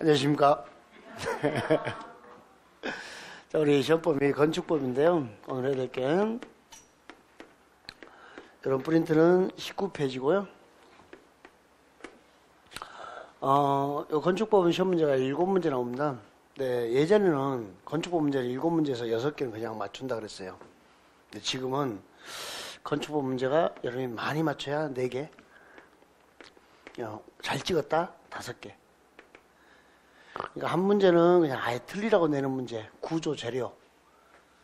안녕하십니까. 자, 우리 시험법이 건축법인데요. 오늘 해야 될 게, 이런 프린트는 19페이지고요. 요 건축법은 시험 문제가 7문제 나옵니다. 네, 예전에는 건축법 문제를 7문제에서 6개는 그냥 맞춘다 그랬어요. 근데 지금은 건축법 문제가 여러분이 많이 맞춰야 4개. 잘 찍었다 5개. 그러니까 한 문제는 그냥 아예 틀리라고 내는 문제, 구조 재료.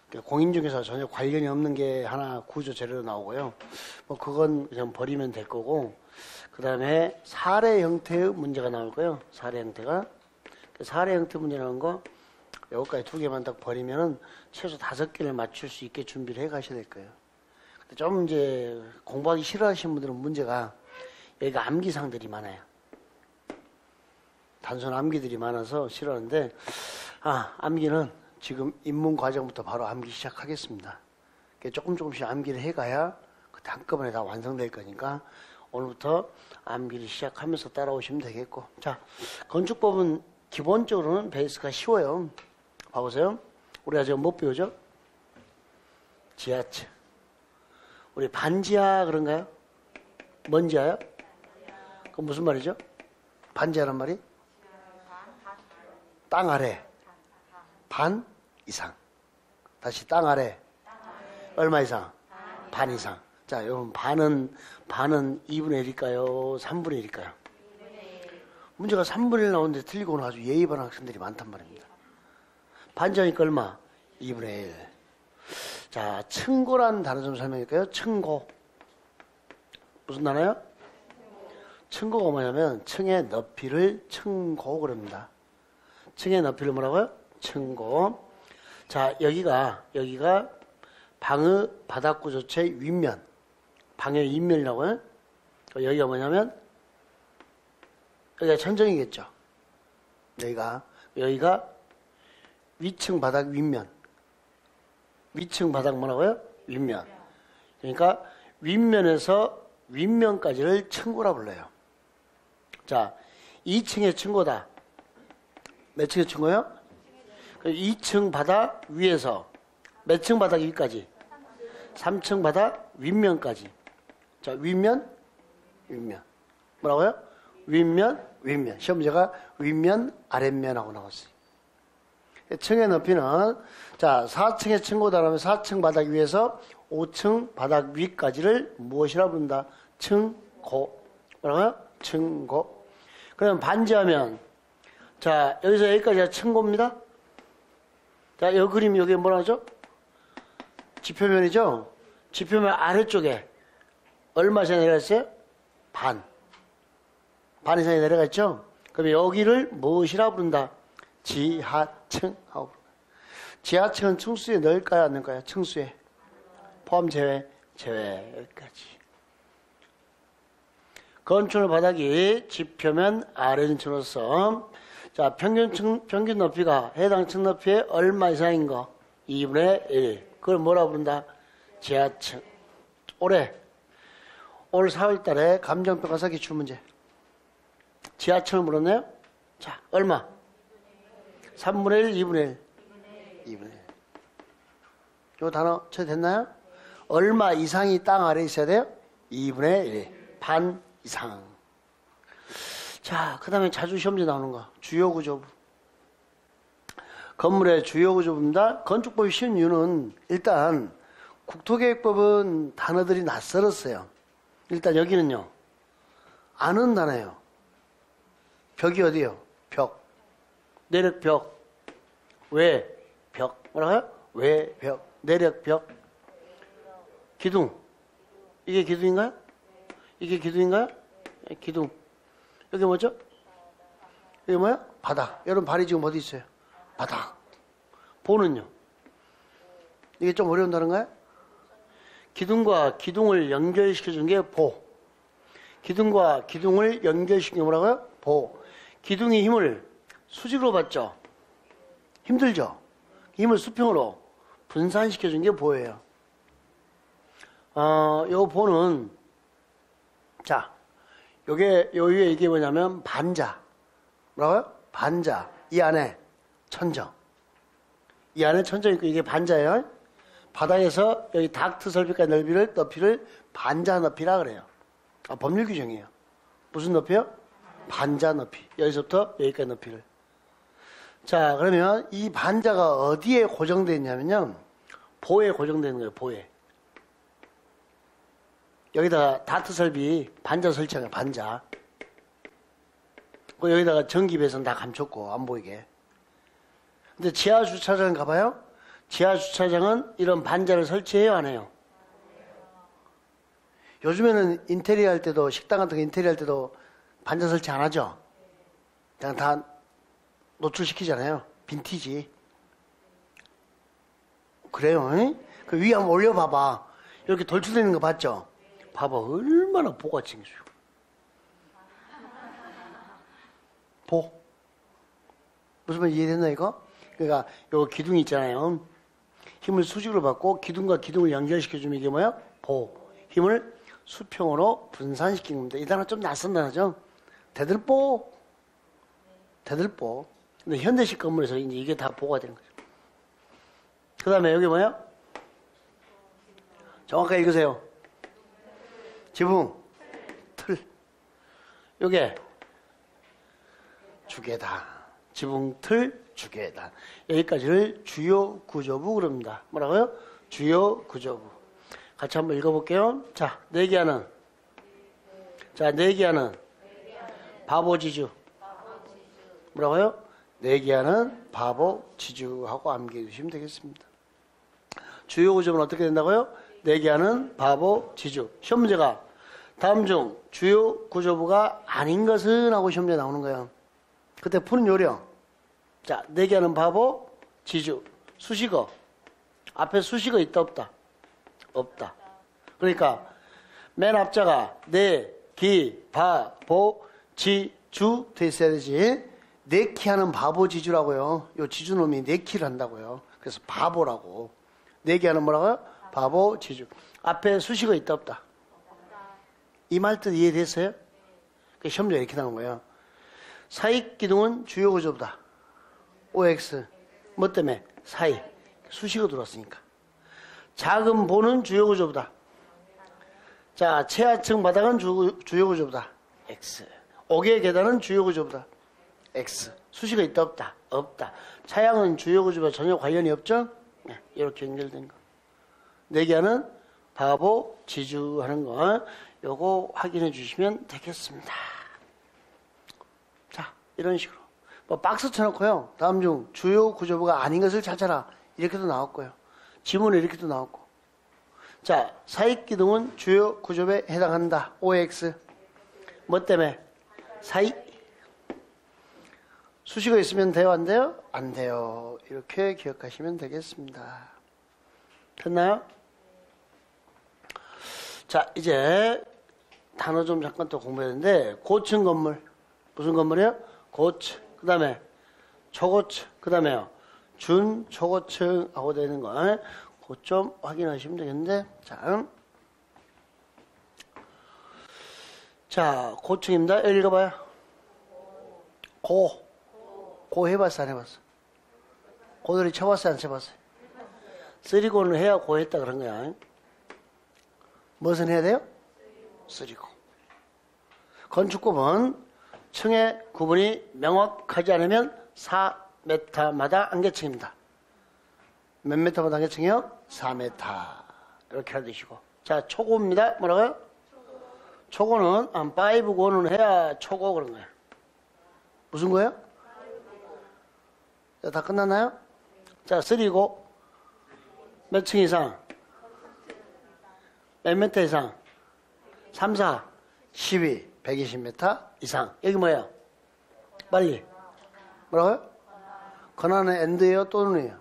그러니까 공인중개사 전혀 관련이 없는 게 하나 구조 재료로 나오고요. 뭐 그건 그냥 버리면 될 거고, 그 다음에 사례 형태의 문제가 나올 거예요. 사례 형태가. 사례 형태 문제 나온 거, 여기까지 2개만 딱 버리면은 최소 5개를 맞출 수 있게 준비를 해 가셔야 될 거예요. 근데 좀 이제 공부하기 싫어하시는 분들은 문제가 여기가 암기상들이 많아요. 단순 암기들이 많아서 싫어하는데, 암기는 지금 입문 과정부터 바로 암기 시작하겠습니다. 조금씩 암기를 해가야 그때 한꺼번에 다 완성될 거니까 오늘부터 암기를 시작하면서 따라오시면 되겠고. 자, 건축법은 기본적으로는 베이스가 쉬워요. 봐보세요. 우리가 지금 못 배우죠? 지하층. 우리 반지하 그런가요? 뭔 지하요? 그건 무슨 말이죠? 반지하란 말이? 땅 아래 반 이상. 다시 땅 아래 얼마 이상? 반 이상. 자, 여러분 반은 2분의 1일까요? 3분의 1일까요? 문제가 3분의 1 나오는데 틀리고는 아주 예의 바른 학생들이 많단 말입니다. 반지하니까 얼마? 2분의 1. 자, 층고라는 단어 좀 설명할까요? 층고. 무슨 단어요? 층고가 뭐냐면 층의 높이를 층고 그럽니다. 층의 높이를 뭐라고요? 층고. 자, 여기가 방의 바닥구조체의 윗면, 방의 윗면이라고요. 여기가 뭐냐면 여기가 천정이겠죠. 여기가 위층 바닥 윗면. 위층 바닥 뭐라고요? 윗면. 그러니까 윗면에서 윗면까지를 층고라 불러요. 자, 2층의 층고다. 몇 층의 층고요? 2층 바닥 위에서 몇 층 바닥 위까지? 3층 바닥 윗면까지. 자, 윗면. 뭐라고요? 윗면. 시험 문제가 윗면, 아랫면하고 나왔어요. 층의 높이는, 자, 4층의 층고다라면 4층 바닥 위에서 5층 바닥 위까지를 무엇이라 부른다? 층고. 뭐라고요? 층고. 그럼 반지하면, 자, 여기서 여기까지가 층고입니다. 자, 이 그림 여기 뭐라 하죠? 지표면이죠? 지표면 아래쪽에 얼마 이상 내려갔어요? 반 이상이 내려갔죠? 그럼 여기를 무엇이라 부른다? 지하층. 지하층은 층수에 넣을까요? 안 넣을까요? 층수에. 포함 제외. 여기까지. 건축물 바닥이 지표면 아래층으로서, 자, 평균 높이가 해당 층 높이의 얼마 이상인 거? 2분의 1. 그걸 뭐라 부른다? 지하층. 올 4월 달에 감정평가사 기출문제. 지하층을 물었네요? 자, 얼마? 3분의 1, 2분의 1. 2분의 1. 요 단어 처리됐나요? 얼마 이상이 땅 아래에 있어야 돼요? 2분의 1. 반 이상. 자, 그 다음에 자주 시험지 나오는 거. 주요구조부. 건물의 주요구조부입니다. 건축법이 쉬운 이유는 일단 국토계획법은 단어들이 낯설었어요. 일단 여기는요. 아는 단어예요. 벽이 어디예요? 벽. 내력벽. 왜? 벽. 뭐라고요? 왜? 벽. 내력벽. 기둥. 이게 기둥인가요? 이게 기둥인가요? 기둥. 여기 뭐죠? 여기 뭐야? 바닥. 여러분 발이 지금 어디 있어요? 바닥. 보는요? 이게 좀 어려운 단어인가요? 기둥과 기둥을 연결시켜준 게 보. 기둥과 기둥을 연결시킨 게 뭐라고요? 보. 기둥이 힘을 수직으로 받죠? 힘들죠? 힘을 수평으로 분산시켜준 게 보예요. 요 보는, 자, 요 위에 이게 뭐냐면 반자. 뭐라고요? 반자. 이 안에 천정. 이 안에 천정이 있고 이게 반자예요. 바닥에서 여기 닥트 설비까지 높이를 반자 높이라 그래요. 법률 규정이에요. 무슨 높이요? 반자 높이. 여기서부터 여기까지 높이를. 자, 그러면 이 반자가 어디에 고정되어 있냐면요. 보에 고정되어 있는 거예요. 보에. 여기다가 다트 설비 반자 설치하는 반자. 여기다가 전기 배선 다 감췄고 안 보이게. 근데 지하 주차장 가봐요. 지하 주차장은 이런 반자를 설치해요, 안 해요? 요즘에는 인테리어 할 때도 식당 같은 거 인테리어 할 때도 반자 설치 안 하죠. 그냥 다 노출시키잖아요. 빈티지. 그래요. 응? 그 위에 한번 올려봐봐. 이렇게 돌출되는 거 봤죠? 봐봐. 얼마나 보가 챙겨줘. 보. 무슨 말 이해됐나 이거? 그러니까 요 기둥이 있잖아요. 힘을 수직으로 받고 기둥과 기둥을 연결시켜주면 이게 뭐야? 보. 힘을 수평으로 분산시키는 겁니다. 이 단어 좀 낯선 단어죠? 대들보. 대들보. 근데 현대식 건물에서 이제 이게 다 보가 되는 거죠. 그 다음에 여기 뭐야? 정확하게 읽으세요. 지붕, 틀. 요게 주계단. 지붕, 틀, 주계단. 여기까지를 주요 구조부 그럽니다. 뭐라고요? 주요 구조부. 같이 한번 읽어볼게요. 자, 내기하는. 자, 내기하는. 바보지주. 뭐라고요? 내기하는 바보지주하고 암기해 주시면 되겠습니다. 주요 구조는 어떻게 된다고요? 내기하는 바보지주. 시험 문제가 다음 중 주요 구조부가 아닌 것은 하고 시험 문제 나오는 거예요. 그때 푸는 요령. 자, 내기하는 바보, 지주, 수식어. 앞에 수식어 있다 없다? 없다. 그러니까 맨 앞자가 내, 기, 바, 보, 지, 주 돼 있어야 되지. 내키하는 바보 지주라고요. 요 지주놈이 내키를 한다고요. 그래서 바보라고. 내기하는 뭐라고요? 바보 지주. 앞에 수식어 있다 없다? 이 말 뜻 이해됐어요? 그 시험자 이렇게 나온 거예요. 사익 기둥은 주요 구조보다. OX. 뭐 때문에? 사익. 수식어 들어왔으니까. 작은 보는 주요 구조보다. 자, 최하층 바닥은 주요 구조보다. X. 옥의 계단은 주요 구조보다. X. 수식어 있다 없다? 없다. 차양은 주요 구조와 전혀 관련이 없죠? 네, 이렇게 연결된 거. 내기하는 바보 지주 하는 거 요거 확인해 주시면 되겠습니다. 자, 이런 식으로 뭐 박스 쳐놓고요. 다음 중 주요 구조부가 아닌 것을 찾아라. 이렇게도 나왔고요. 지문에 이렇게도 나왔고. 자, 사익기둥은 주요 구조부에 해당한다. OX. 뭐 때문에? 사익. 수식어 있으면 돼요? 안 돼요? 안 돼요. 이렇게 기억하시면 되겠습니다. 됐나요? 자, 이제 단어 좀 잠깐 또 공부해야 되는데 고층 건물. 무슨 건물이요? 고층. 그 다음에 초고층. 그 다음에요. 준초고층하고 되는 거. 그거 좀 확인하시면 되겠는데. 자, 고층입니다. 읽어봐요. 고 해봤어, 안 해봤어? 고들이 쳐봤어, 안 쳐봤어? 쓰리고는 해야 고 했다 그런 거야. 무엇은 해야 돼요? 쓰리고. 건축법은 층의 구분이 명확하지 않으면 4m마다 안개층입니다. 몇 m마다 안개층이요? 4m. 이렇게 하시고. 자, 초고입니다. 뭐라고요? 초고는, 5고는 해야 초고 그런 거예요. 무슨 거예요? 자, 다 끝났나요? 자, 3고. 몇 층 이상? 몇 m 이상? 3, 4, 12, 120m 이상. 여기 뭐예요? 빨리. 뭐라고요? 권한은 엔드예요? 또는이에요?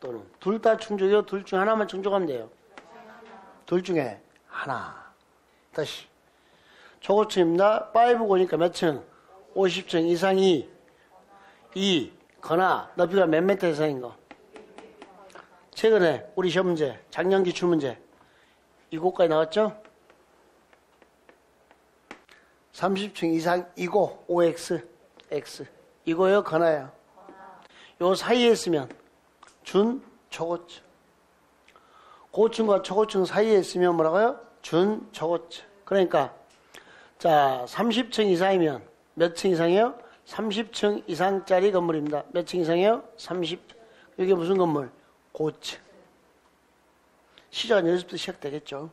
또는. 둘 다 충족이요? 둘 중 하나만 충족하면 돼요. 둘 중에 하나. 다시. 초고층입니다. 5고니까 몇 층? 50층 이상이 2. 거나 높이가 몇 m 이상인 거. 최근에 우리 시험 문제, 작년 기출 문제 이곳까지 나왔죠? 30층 이상 이고 OX, X 이거요, 건화요? 요 사이에 있으면 준, 초고층. 고층과 초고층 사이에 있으면 뭐라고요? 준, 초고층. 그러니까 자, 30층 이상이면 몇 층 이상이요? 30층 이상짜리 건물입니다. 몇 층 이상이요? 30. 이게 무슨 건물? 고층. 시작은 여기서부터 시작되겠죠.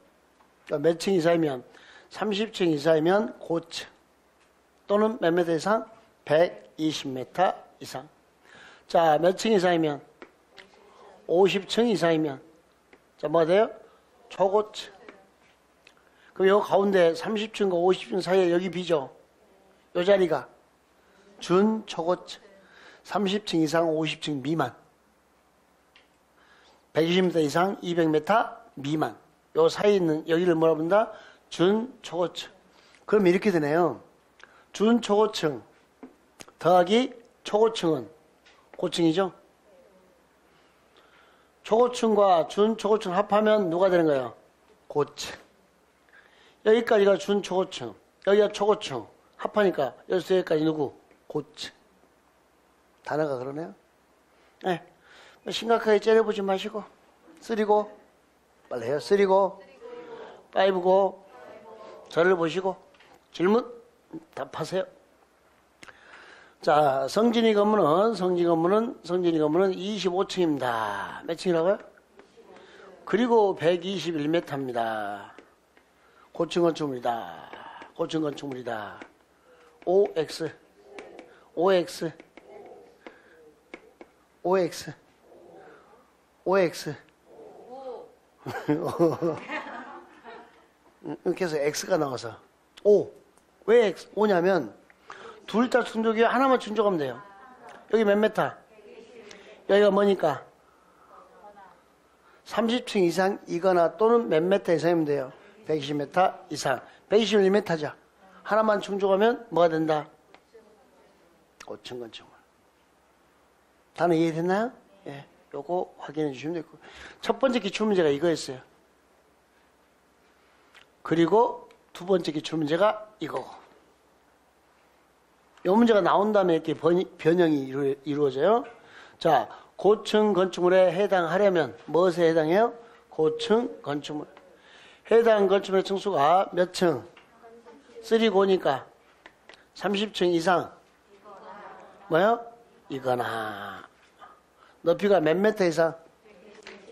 그러니까 몇 층 이상이면 30층 이상이면 고층. 또는 몇 미터 이상? 120m 이상. 자, 몇 층 이상이면? 50층 이상이면. 자, 뭐가 돼요? 초고층. 그럼 요 가운데 30층과 50층 사이에 여기 비죠? 요 자리가 준, 초고층. 30층 이상, 50층 미만. 120m 이상, 200m 미만. 요 사이에 있는 여기를 뭐라 부른다? 준, 초고층. 그럼 이렇게 되네요. 준, 초고층 더하기 초고층은 고층이죠? 초고층과 준, 초고층 합하면 누가 되는 거예요? 고층. 여기까지가 준, 초고층. 여기가 초고층. 합하니까 여기서 여기까지 누구? 고층. 단어가 그러네요. 네. 심각하게 째려보지 마시고. 쓰리고. 빨리 해요. 쓰리고. 파이브고. 저를 보시고. 질문 답하세요. 자, 성진이 건물은 25층입니다. 몇 층이라고요? 그리고 121m입니다. 고층 건축물이다. 고층 건축물이다. OX. 이렇게 해서 X가 나와서. O. 왜 X? O냐면, 둘 다 충족이 하나만 충족하면 돼요. 여기 몇 메타? 여기가 뭐니까? 30층 이상이거나 또는 몇 메타 이상이면 돼요. 120m 이상. 121m죠. 하나만 충족하면 뭐가 된다? 고층 건축물. 단어 이해됐나요? 예. 요거 확인해 주시면 되고. 첫 번째 기출문제가 이거였어요. 그리고 두 번째 기출문제가 이거고. 요 문제가 나온 다음에 이렇게 변형이 이루어져요. 자, 고층 건축물에 해당하려면 무엇에 해당해요? 고층 건축물. 해당 건축물의 층수가 몇 층? 3고니까 30층 이상. 뭐요? 이거나. 높이가 몇 미터 이상?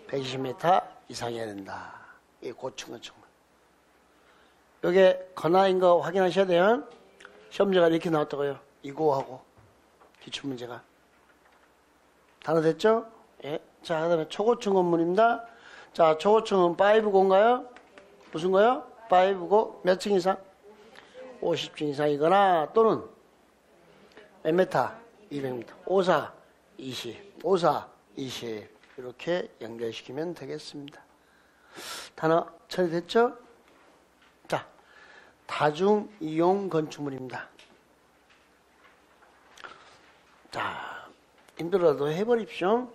120m 이상이어야 된다. 이게 고층 건축물. 이게 건화인 거 확인하셔야 돼요. 시험제가 이렇게 나왔다고요. 이거하고 기출문제가. 단어 됐죠? 예. 자, 그 다음에 초고층 건물입니다. 자, 초고층은 5고인가요? 무슨 거요? 5고 몇 층 이상? 50층 이상이거나 또는 몇 미터? 200m. 54, 20. 54, 20. 이렇게 연결시키면 되겠습니다. 단어 처리됐죠? 자, 다중이용 건축물입니다. 자, 힘들어도 해버립시오.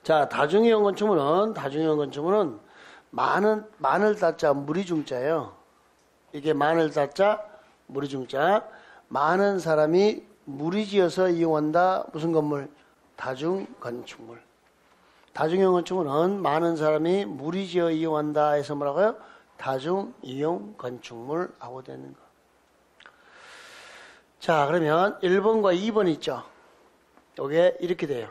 자, 다중이용 건축물은 마늘 따자 무리중자예요. 이게 마늘 따자 무리중자. 많은 사람이 무리지어서 이용한다. 무슨 건물? 다중 건축물. 다중이용 건축물은 많은 사람이 무리지어 이용한다 해서 뭐라고요? 다중이용 건축물 하고 되는 거. 자, 그러면 1번과 2번 있죠? 요게 이렇게 돼요.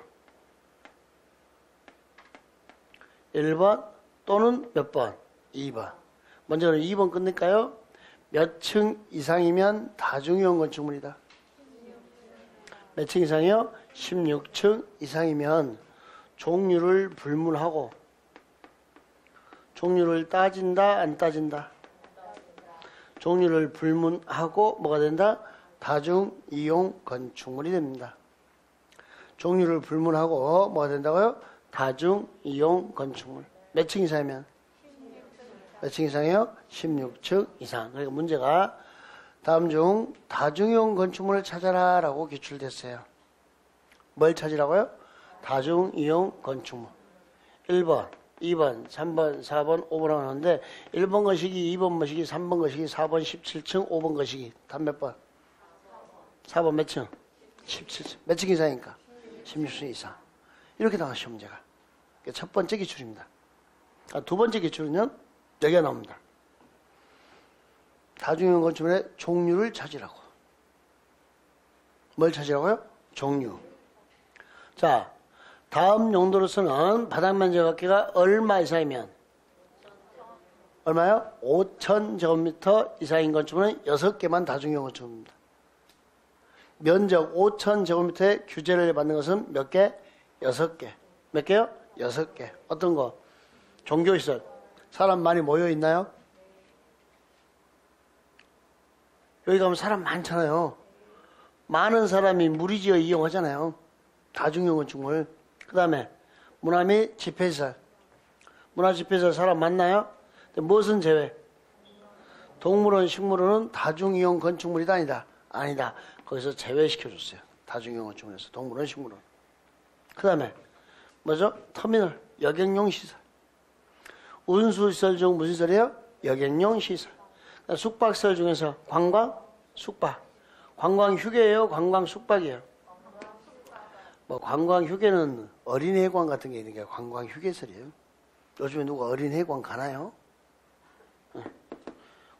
1번 또는 몇 번? 2번. 먼저 2번 끝낼까요? 몇 층 이상이면 다중이용 건축물이다. 몇 층 이상이요? 16층 이상이면 종류를 불문하고 종류를 따진다 안 따진다? 종류를 불문하고 뭐가 된다? 다중이용 건축물이 됩니다. 종류를 불문하고 뭐가 된다고요? 다중이용 건축물. 몇 층 이상이면? 몇 층 이상이요? 16층 이상. 그러니까 문제가 다음 중 다중이용 건축물을 찾아라 라고 기출됐어요. 뭘 찾으라고요? 다중이용 건축물. 1번, 2번, 3번, 4번, 5번 하는데 1번 거시기, 2번 거시기, 3번 거시기, 4번 17층, 5번 거시기. 답 몇 번? 4번 몇 층? 17층. 몇 층 이상이니까? 16층 이상. 이렇게 나가시죠, 문제가. 첫 번째 기출입니다. 두 번째 기출은요, 여기가 나옵니다. 다중이용 건축물의 종류를 찾으라고. 뭘 찾으라고요? 종류. 자, 다음 용도로서는 바닥면적 합계가 얼마 이상이면? 얼마요? 5,000제곱미터 이상인 건축물은 6개만 다중이용 건축물입니다. 면적 5,000제곱미터의 규제를 받는 것은 몇 개? 6개. 몇 개요? 6개. 어떤 거? 종교시설. 사람 많이 모여 있나요? 여기 가면 사람 많잖아요. 많은 사람이 무리지어 이용하잖아요. 다중이용 건축물. 그 다음에 문화 및 집회시설. 문화 집회시설 사람 많나요? 근데 무엇은 제외? 동물원, 식물원은 다중이용 건축물이다 아니다? 아니다. 거기서 제외시켜줬어요. 다중이용 건축물에서 동물원, 식물원. 그 다음에 뭐죠? 터미널, 여객용 시설. 운수시설 중 무슨 시설이에요? 여객용 시설. 숙박시설 중에서 관광, 숙박. 관광 휴게예요? 관광 숙박이에요? 뭐 관광 휴게는 어린이회관 같은 게 있는 게 관광 휴게설이에요. 요즘에 누가 어린이회관 가나요?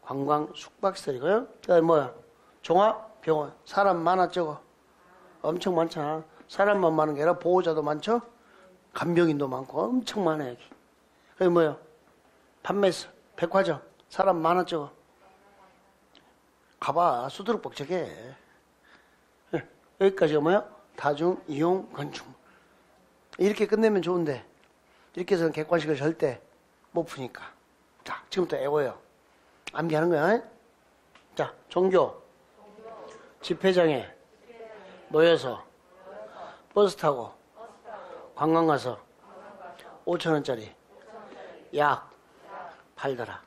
관광 숙박시설이고요. 그다음에 뭐야? 종합병원. 사람 많았죠? 엄청 많잖아. 사람만 많은 게 아니라 보호자도 많죠? 간병인도 많고 엄청 많아요. 여기. 그게 뭐야? 판매시설, 백화점. 사람 많았죠? 가봐. 수두룩 벅적해. 여기까지가 뭐야? 다중이용 건축물. 이렇게 끝내면 좋은데 이렇게 해서는 객관식을 절대 못 푸니까. 자, 지금부터 애워요. 암기하는 거야. 자, 종교. 집회장에 모여서 버스 타고 관광 가서 5,000원짜리 약 팔더라.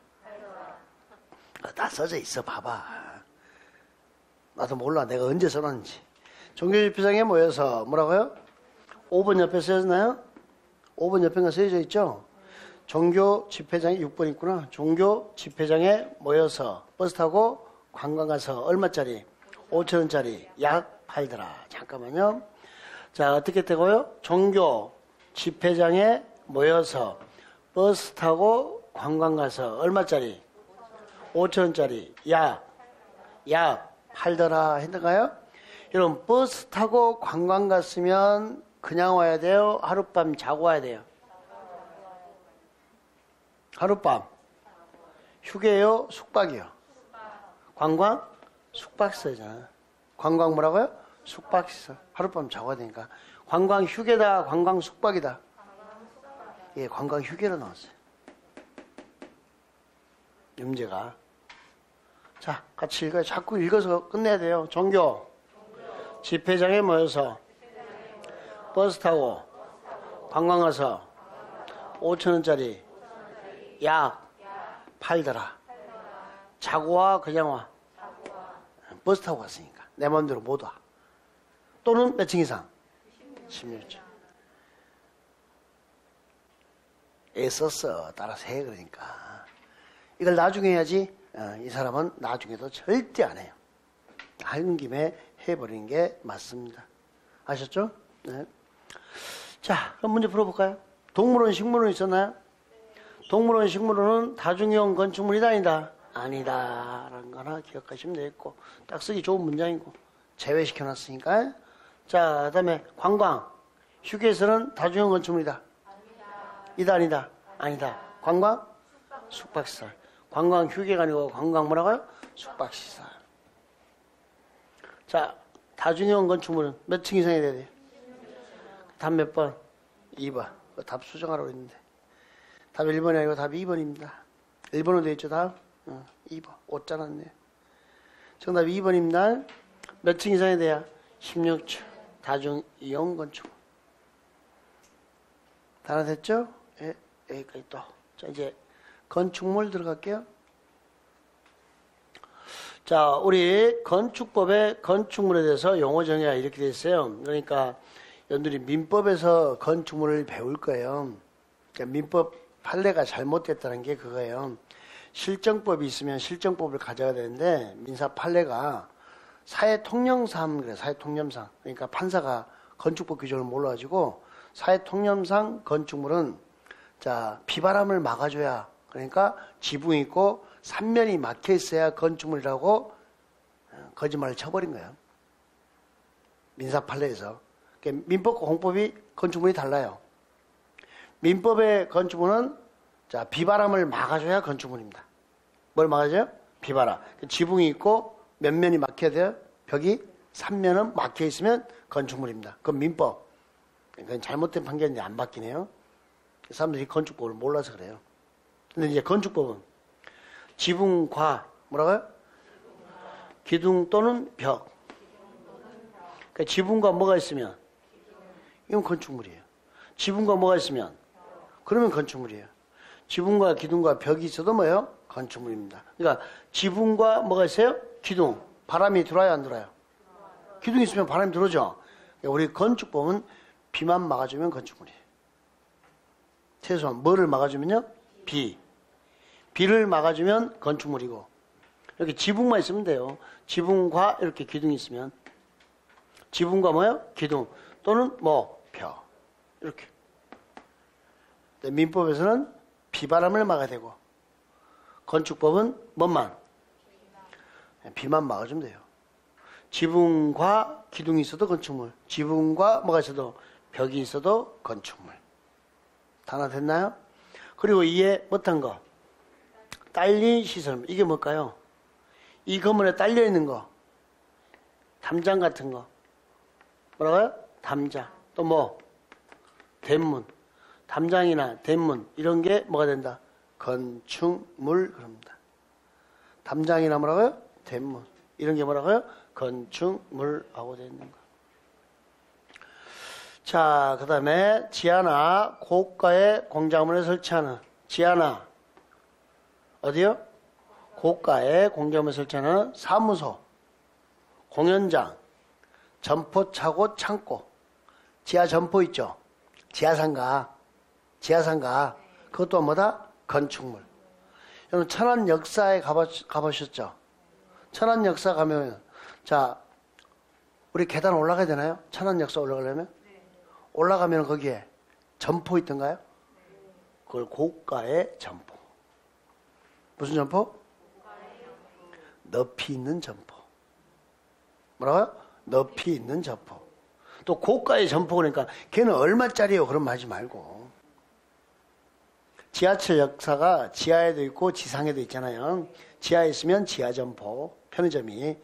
다 써져 있어. 봐봐. 나도 몰라. 내가 언제 써놨는지. 종교집회장에 모여서 뭐라고요? 5번 옆에 써졌나요? 5번 옆에가 써져 있죠? 종교 집회장에 6번 있구나. 종교 집회장에 모여서 버스 타고 관광 가서 얼마짜리? 5,000원짜리 약 팔더라. 잠깐만요. 자, 어떻게 되고요? 종교 집회장에 모여서 버스 타고 관광 가서 얼마짜리? 5,000원짜리 약 팔더라 했던가요? 여러분, 버스 타고 관광 갔으면 그냥 와야 돼요? 하룻밤 자고 와야 돼요? 하룻밤. 휴게요? 숙박이요? 관광? 숙박시설이잖아. 관광 뭐라고요? 숙박시설. 하룻밤 자고 와야 되니까. 관광 휴게다, 관광 숙박이다. 예, 관광 휴게로 나왔어요. 이 문제가. 자, 같이 읽어요. 자꾸 읽어서 끝내야 돼요. 종교. 집회장에 모여서 버스 타고 관광 가서 5,000원짜리 약 팔더라. 자고 와, 그냥 와. 버스 타고 갔으니까. 내 마음대로 못 와. 또는 몇 층 이상? 16층. 애썼어. 따라서 해. 그러니까. 이걸 나중에 해야지. 이 사람은 나중에도 절대 안 해요. 하는 김에 해버리는 게 맞습니다. 아셨죠? 네. 자, 그럼 문제 풀어볼까요? 동물원, 식물원 있었나요? 동물원, 식물원은 다중이용 건축물이다 아니다? 아니다 라는 거 하나 기억하시면 되겠고, 딱 쓰기 좋은 문장이고 제외시켜놨으니까. 자, 그 다음에 관광, 휴게소는 다중이용 건축물이다? 이다 아니다? 아니다. 관광? 숙박시설. 관광 휴게가 아니고 관광 뭐라고요? 숙박시설. 자, 다중이용 건축물은 몇 층 이상이 돼야 돼요? 답 몇 번? 2번. 답 수정하라고 했는데. 답 1번이 아니고 답 2번입니다. 1번으로 되어 있죠, 답? 2번. 5 짜놨네. 정답 2번입니다. 몇 층 이상이 돼야? 16층. 다중이용 건축물. 다 하나 됐죠? 예, 여기까지 또. 자, 이제 건축물 들어갈게요. 자, 우리 건축법의 건축물에 대해서 용어 정의가 이렇게 되어 있어요. 그러니까 여러분들이 민법에서 건축물을 배울 거예요. 그러니까 민법 판례가 잘못됐다는 게 그거예요. 실정법이 있으면 실정법을 가져야 되는데 민사 판례가 사회통념상 그래. 사회통념상. 그러니까 판사가 건축법 규정을 몰라가지고 사회통념상 건축물은 자 비바람을 막아줘야 그러니까 지붕이 있고 삼면이 막혀 있어야 건축물이라고 거짓말을 쳐버린 거예요. 민사 판례에서. 그러니까 민법과 공법이 건축물이 달라요. 민법의 건축물은 자 비바람을 막아줘야 건축물입니다. 뭘 막아줘요? 비바람. 지붕이 있고 몇 면이 막혀야 돼요? 벽이 3면은 막혀 있으면 건축물입니다. 그건 민법. 그건 잘못된 판결인데 안 바뀌네요. 사람들이 건축법을 몰라서 그래요. 근데 이제 건축법은 지붕과 뭐라고요? 기둥 또는 벽. 그러니까 지붕과 뭐가 있으면 이건 건축물이에요. 지붕과 뭐가 있으면 그러면 건축물이에요. 지붕과 기둥과 벽이 있어도 뭐예요? 건축물입니다. 그러니까 지붕과 뭐가 있어요? 기둥. 바람이 들어와요, 안 들어와요? 기둥이 있으면 바람이 들어오죠. 그러니까 우리 건축법은 비만 막아주면 건축물이에요. 최소한 뭐를 막아주면요? 비. 비를 막아주면 건축물이고 이렇게 지붕만 있으면 돼요. 지붕과 이렇게 기둥이 있으면 지붕과 뭐요? 기둥 또는 뭐 벽 이렇게. 민법에서는 비바람을 막아야 되고 건축법은 뭐만? 비만 막아주면 돼요. 지붕과 기둥이 있어도 건축물, 지붕과 뭐가 있어도 벽이 있어도 건축물. 다 하나 됐나요? 그리고 이에 못한 거 딸린 시설 이게 뭘까요? 이 건물에 딸려 있는 거 담장 같은 거 뭐라고요? 담장 또 뭐? 대문 담장이나 대문 이런 게 뭐가 된다? 건축물 그럽니다. 담장이나 뭐라고요? 대문 이런 게 뭐라고요? 건축물하고 되어 있는 거. 자, 그 다음에 지하나 고가의 공작물에 설치하는 지하나 어디요? 고가의 공작물에 설치하는 사무소, 공연장, 점포차고 창고, 지하 점포 있죠? 지하상가 그것도 뭐다? 건축물. 여러분 천안 역사에 가보셨죠? 천안 역사 가면 자 우리 계단 올라가야 되나요? 천안 역사 올라가려면? 올라가면 거기에 점포 있던가요? 그걸 고가의 점포. 무슨 점포? 높이 있는 점포. 뭐라고요? 높이 있는 점포. 또 고가의 점포 그러니까 걔는 얼마짜리요? 그럼 하지 말고. 지하철 역사가 지하에도 있고 지상에도 있잖아요. 지하에 있으면 지하 점포, 편의점이.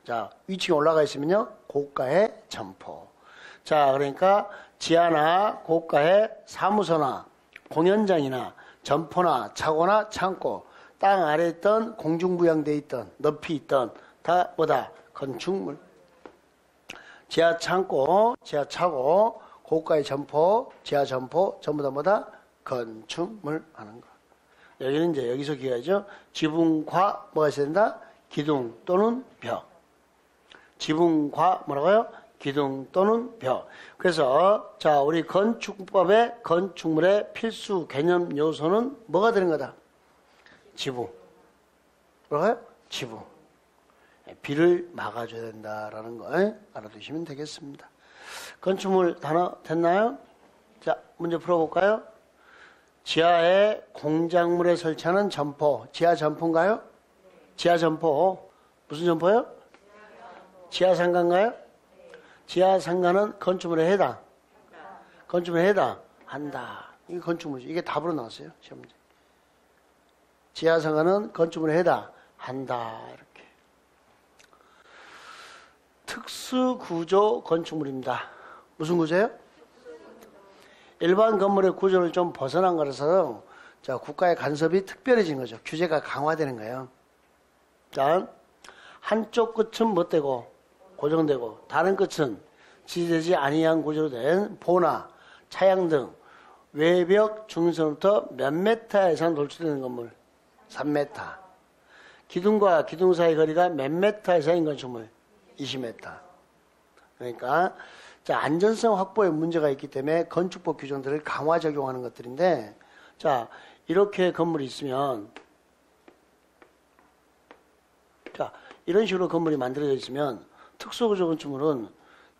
자, 위층에 올라가 있으면요. 고가의 점포. 자, 그러니까 지하나 고가의 사무소나 공연장이나 점포나 차고나 창고, 땅 아래에 있던 공중부양되어 있던 높이 있던 다 뭐다? 건축물. 지하 창고, 지하 차고, 고가의 점포, 지하 점포 전부 다 뭐다? 건축물 하는 거. 여기는 이제 여기서 기억하죠. 지붕과 뭐가 있어야 된다? 기둥 또는 벽. 지붕과 뭐라고요? 기둥 또는 벽. 그래서 자 우리 건축법의 건축물의 필수 개념 요소는 뭐가 되는 거다? 지붕. 뭐라고요? 지붕. 비를 막아줘야 된다라는 거 알아두시면 되겠습니다. 건축물 단어 됐나요? 자 문제 풀어볼까요? 지하에 공작물에 설치하는 점포. 지하 점포인가요? 지하 점포. 무슨 점포요? 지하상가인가요? 지하상가는 건축물에 해당. 건축물에 해당한다. 이게 건축물이죠. 이게 답으로 나왔어요. 시험 문제. 지하상가는 건축물에 해당한다. 이렇게. 특수구조 건축물입니다. 무슨 구조예요? 일반 건물의 구조를 좀 벗어난 거라서 자, 국가의 간섭이 특별해진 거죠. 규제가 강화되는 거예요. 자, 한쪽 끝은 못되고 고정되고 다른 끝은 지지되지 아니한 구조로 된 보나 차양 등 외벽 중심부터 몇 메타 이상 돌출되는 건물 3m. 기둥과 기둥 사이 거리가 몇 메타 이상인 건축물 20m. 그러니까 자, 안전성 확보에 문제가 있기 때문에 건축법 규정들을 강화 적용하는 것들인데 자, 이렇게 건물이 있으면 자, 이런 식으로 건물이 만들어져 있으면 특수구조 건축물은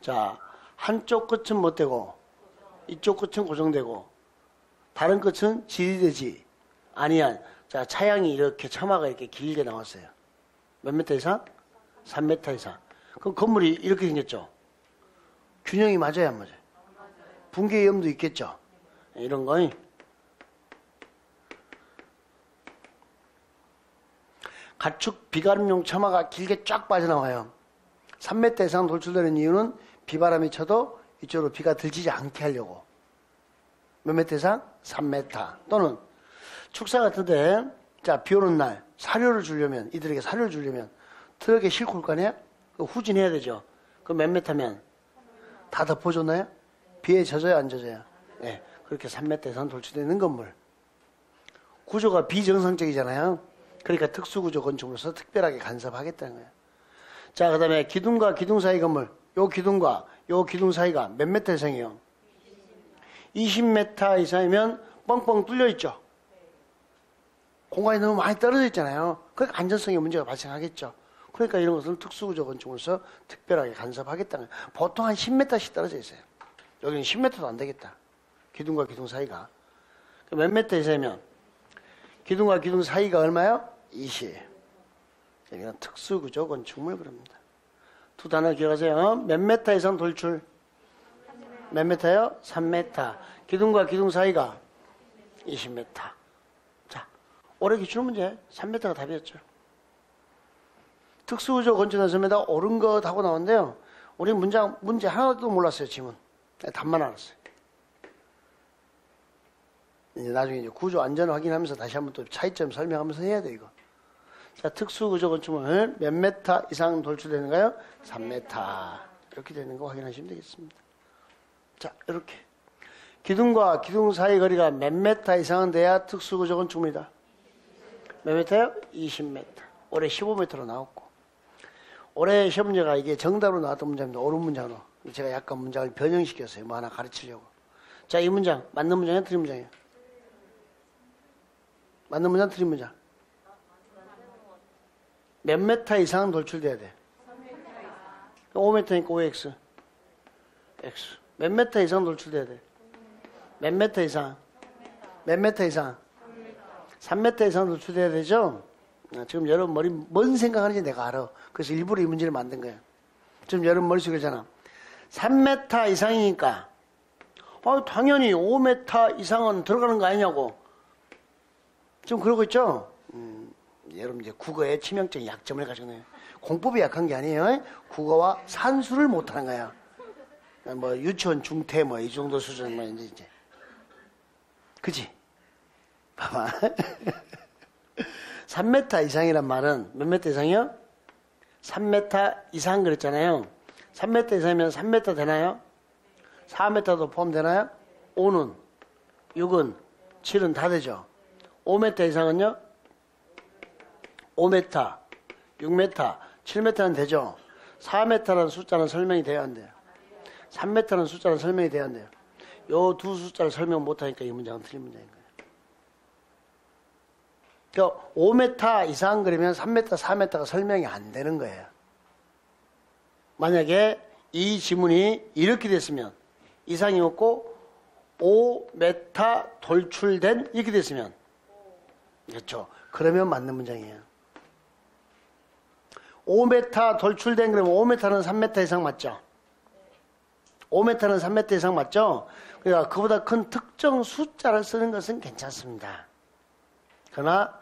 자 한쪽 끝은 못 되고 이쪽 끝은 고정되고 다른 끝은 지지되지 아니한 자 차양이 이렇게 처마가 이렇게 길게 나왔어요. 몇 미터 이상? 3m 이상. 그럼 건물이 이렇게 생겼죠. 균형이 맞아야 안 맞아요? 붕괴 위험도 있겠죠. 이런 거. 가축 비가름용 처마가 길게 쫙 빠져나와요. 3m 이상 돌출되는 이유는 비바람이 쳐도 이쪽으로 비가 들지지 않게 하려고. 몇 미터 이상? 3m. 또는 축사 같은데 자, 비 오는 날 사료를 주려면 이들에게 사료를 주려면 트럭에 싣고 올 거 아니에요? 후진해야 되죠. 그럼 몇 미터면? 다 덮어줬나요? 비에 젖어요 안 젖어요? 네, 그렇게 3m 이상 돌출되는 건물. 구조가 비정상적이잖아요. 그러니까 특수구조 건축물로서 특별하게 간섭하겠다는 거예요. 자, 그 다음에 기둥과 기둥 사이 건물. 요 기둥과 요 기둥 사이가 몇 미터 이상이에요? 20m 이상이면 뻥뻥 뚫려 있죠. 공간이 너무 많이 떨어져 있잖아요. 그러니까 안전성에 문제가 발생하겠죠. 그러니까 이런 것은 특수구조 건축물로서 특별하게 간섭하겠다는 거예요. 보통 한 10m씩 떨어져 있어요. 여기는 10m도 안 되겠다. 기둥과 기둥 사이가. 몇 미터 이상이면 기둥과 기둥 사이가 얼마요? 20. 여기는 특수구조 건축물 그럽니다. 두 단어 기억하세요. 몇 미터 이상 돌출? 몇 미터요? 3m. 기둥과 기둥 사이가 20m. 자, 올해 기출 문제 3m가 답이었죠. 특수구조 건축에서입니다. 옳은 것 하고 나왔는데요. 우리 문제 하나도 몰랐어요. 지문. 답만 알았어요. 이제 나중에 이제 구조 안전 확인하면서 다시 한번 또 차이점 설명하면서 해야 돼, 이거. 자, 특수구조 건축물 몇 미터 이상 돌출되는가요? 3m. 이렇게 되는 거 확인하시면 되겠습니다. 자, 이렇게. 기둥과 기둥 사이 거리가 몇 미터 이상은 돼야 특수구조 건축물이다. 몇 미터요? 20m. 올해 15m로 나왔고. 올해 시험 문제가 이게 정답으로 나왔던 문장입니다. 옳은 문장으로. 제가 약간 문장을 변형시켰어요. 뭐 하나 가르치려고. 자, 이 문장. 맞는 문장이에요? 틀린 문장이에요? 맞는 문장, 틀린 문장. 몇 미터 이상 돌출돼야 돼? 5m니까 5x. x. 몇 미터 이상 돌출돼야 돼? 몇 미터 이상? 몇 미터 이상? 3m 이상 돌출돼야 되죠? 지금 여러분 머리 뭔 생각하는지 내가 알아. 그래서 일부러 이 문제를 만든 거야. 지금 여러분 머릿속에 있잖아. 3m 이상이니까 당연히 5m 이상은 들어가는 거 아니냐고. 지금 그러고 있죠? 여러분 이제 국어의 치명적인 약점을 가지고 있네요. 공법이 약한 게 아니에요. 국어와 산수를 못하는 거야. 뭐 유치원 중퇴 뭐 이 정도 수준 뭐 이제 그지? 봐봐. 3m 이상이란 말은 몇 미터 이상이요? 3m 이상 그랬잖아요. 3m 이상이면 3m 되나요? 4m도 포함되나요? 5는 6은 7은 다 되죠. 5m 이상은요? 5m, 6m, 7m는 되죠. 4m라는 숫자는 설명이 돼야 안 돼요. 3m라는 숫자는 설명이 돼야 안 돼요. 요 두 숫자를 설명 못하니까 이 문장은 틀린 문장인 거예요. 그러니까 5m 이상 그러면 3m, 4m가 설명이 안 되는 거예요. 만약에 이 지문이 이렇게 됐으면 이상이 없고 5m 돌출된 이렇게 됐으면 그렇죠. 그러면 맞는 문장이에요. 5m 돌출된 그러면 5m는 3m 이상 맞죠? 5m는 3m 이상 맞죠? 그러니까 그보다 큰 특정 숫자를 쓰는 것은 괜찮습니다. 그러나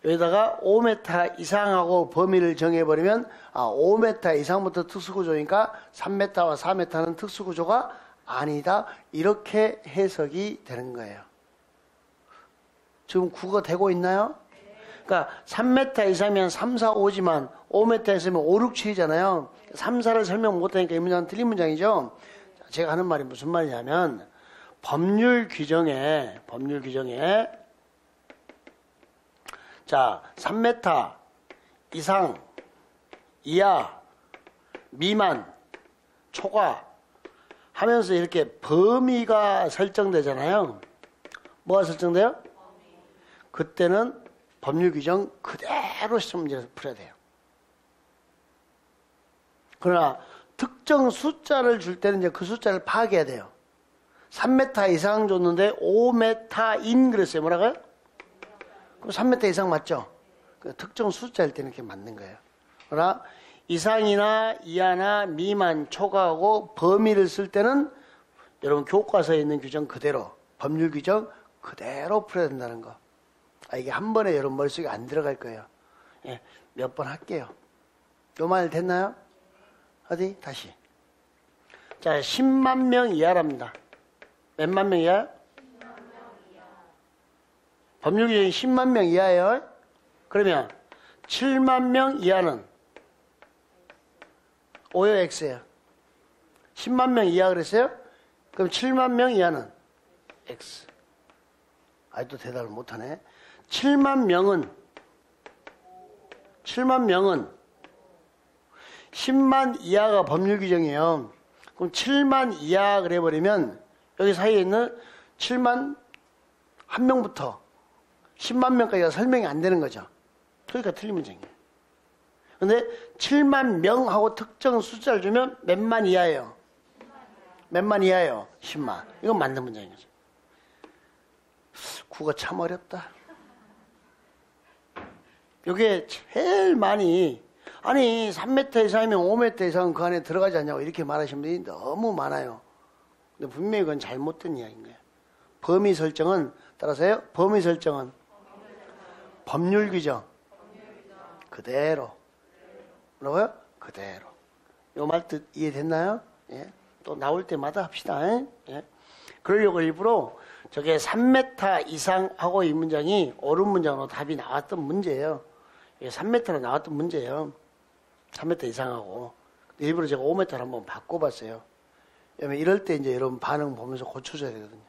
여기다가 5m 이상하고 범위를 정해버리면 5m 이상부터 특수구조니까 3m와 4m는 특수구조가 아니다. 이렇게 해석이 되는 거예요. 지금 국어 되고 있나요? 그러니까 3m 이상이면 3, 4, 5지만 5m 이상이면 5, 6, 7이잖아요. 3, 4를 설명 못하니까 이 문장은 틀린 문장이죠. 제가 하는 말이 무슨 말이냐면 법률 규정에 자 3m 이상, 이하, 미만, 초과 하면서 이렇게 범위가 설정되잖아요. 뭐가 설정돼요? 그때는 법률 규정 그대로 시험 문제에서 풀어야 돼요. 그러나 특정 숫자를 줄 때는 이제 그 숫자를 파악해야 돼요. 3m 이상 줬는데 5m인 그랬어요. 뭐라고요? 그럼 3m 이상 맞죠? 그 특정 숫자일 때는 이렇게 맞는 거예요. 그러나 이상이나 이하나 미만 초과하고 범위를 쓸 때는 여러분 교과서에 있는 규정 그대로, 법률 규정 그대로 풀어야 된다는 거. 이게 한 번에 여러분 머릿속에 안 들어갈 거예요. 예, 몇 번 할게요. 요 말 됐나요? 어디? 다시. 자, 10만 명 이하랍니다. 몇만 명 이하요? 법률 규정이 10만 명 이하예요. 그러면 7만 명 이하는 O요, X예요. 10만 명 이하 그랬어요? 그럼 7만 명 이하는 X. 아직도 대답을 못하네. 7만 명은 10만 이하가 법률 규정이에요. 그럼 7만 이하 그래버리면 여기 사이에 있는 7만 한 명부터 10만 명까지가 설명이 안 되는 거죠. 그러니까 틀린 문장이에요. 근데 7만 명하고 특정 숫자를 주면 몇만 이하예요? 몇만 이하예요? 10만. 이건 맞는 문장인 거죠. 국어 참 어렵다. 이게 제일 많이, 아니 3m 이상이면 5m 이상은 그 안에 들어가지 않냐고 이렇게 말하시는 분들이 너무 많아요. 근데 분명히 그건 잘못된 이야기인 거예요. 범위 설정은, 따라서요, 범위 설정은 법률 규정 그대로. 뭐라고요? 그대로. 요 말 뜻 이해됐나요? 예. 또 나올 때마다 합시다. 예. 그러려고 일부러 저게 3m 이상 하고 이 문장이 옳은 문장으로 답이 나왔던 문제예요. 이게 3m로 나왔던 문제예요. 3m 이상하고. 일부러 제가 5m를 한번 바꿔봤어요. 왜냐면 이럴 때 이제 여러분 반응 보면서 고쳐줘야 되거든요.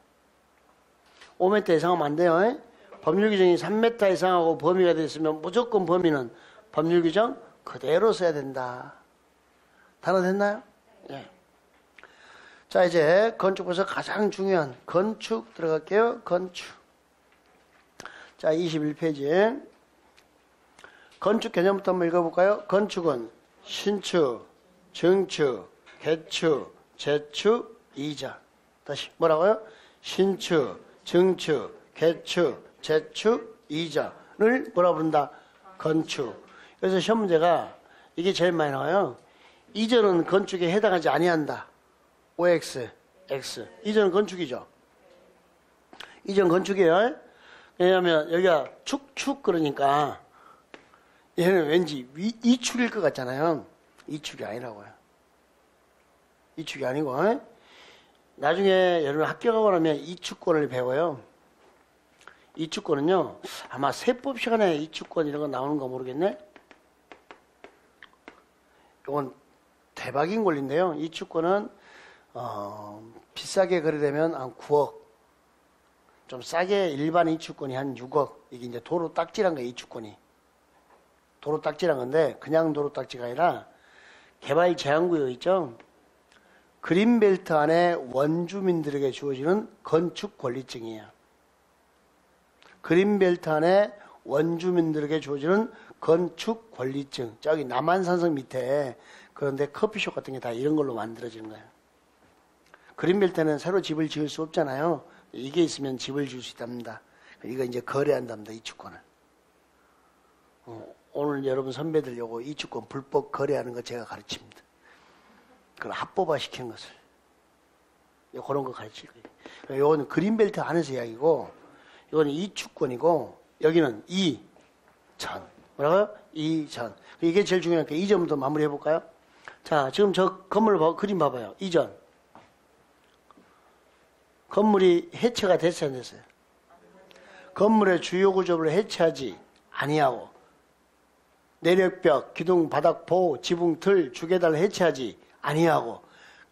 5m 이상하면 안 돼요. 예? 법률 규정이 3m 이상하고 범위가 됐으면 무조건 범위는 법률 규정 그대로 써야 된다. 단어 됐나요? 예. 자, 이제 건축부에서 가장 중요한 건축 들어갈게요. 건축. 자, 21페이지. 건축 개념부터 한번 읽어볼까요? 건축은 신축, 증축, 개축, 재축, 이자. 다시 뭐라고요? 신축, 증축, 개축, 재축, 이자를 뭐라 부른다? 건축. 그래서 시험 문제가 이게 제일 많이 나와요. 이전은 건축에 해당하지 아니한다. OX, X. 이전은 건축이죠. 이전 건축이에요. 왜냐하면 여기가 축축 그러니까 얘는 왠지 이축일 것 같잖아요. 이축이 아니라고요. 이축이 아니고 나중에 여러분 합격하고 나면 이축권을 배워요. 이축권은요. 아마 세법 시간에 이축권 이런 거 나오는 거 모르겠네. 이건 대박인 권리인데요. 이축권은 비싸게 거래되면 한 9억. 좀 싸게 일반 이축권이 한 6억. 이게 이제 도로 딱지란 거예요, 이축권이. 도로 딱지란 건데, 그냥 도로 딱지가 아니라, 개발 제한구역 있죠? 그린벨트 안에 원주민들에게 주어지는 건축 권리증이에요. 그린벨트 안에 원주민들에게 주어지는 건축 권리증. 저기 남한산성 밑에 그런데 커피숍 같은 게 다 이런 걸로 만들어지는 거예요. 그린벨트는 새로 집을 지을 수 없잖아요. 이게 있으면 집을 지을 수 있답니다. 이거 이제 거래한답니다. 이축권을. 오늘 여러분 선배들 요거 이축권 불법 거래하는 거 제가 가르칩니다. 그걸 합법화 시키는 것을. 그런 거 가르칠 거예요. 요거는 그린벨트 안에서 이야기고, 이거는 이축권이고, 여기는 이전. 뭐라고요? 이전. 이게 제일 중요하니까 이전부터 마무리 해볼까요? 자, 지금 저 건물 그림 봐봐요. 이전. 건물이 해체가 됐어요, 안 됐어요? 건물의 주요 구조를 해체하지 아니하고, 내력벽, 기둥, 바닥, 보, 지붕, 틀, 주계달을 해체하지 아니하고,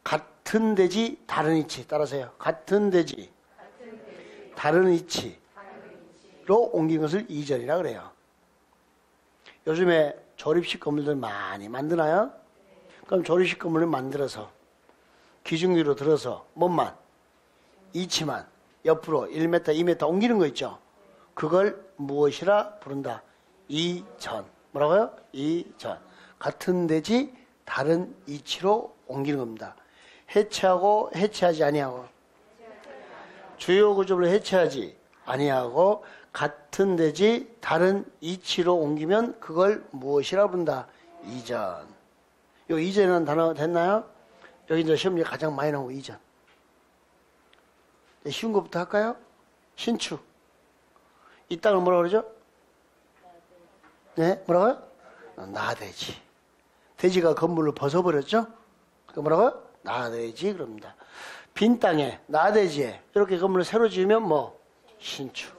같은 대지 다른 이치. 따라서요. 같은 대지 다른 이치로 옮긴 것을 이전이라 그래요. 요즘에 조립식 건물들 많이 만드나요? 그럼 조립식 건물을 만들어서 기중기로 들어서 뭐만? 이치만 옆으로 1m, 2m 옮기는 거 있죠? 그걸 무엇이라 부른다? 이전. 뭐라고요? 이전. 같은 대지 다른 이치로 옮기는 겁니다. 해체하고 해체하지 아니하고 주요 구조물을 해체하지 아니하고 같은 대지 다른 이치로 옮기면 그걸 무엇이라 부른다? 이전. 요 이전이라는 단어 됐나요? 여기 이제 시험에 가장 많이 나온 거 이전. 쉬운 것부터 할까요? 신축. 이 땅을 뭐라 그러죠? 네? 뭐라고요? 나대지. 대지가 건물을 벗어버렸죠? 그 뭐라고요? 나대지 그럽니다. 빈 땅에 나대지에 이렇게 건물을 새로 지으면 뭐? 신축.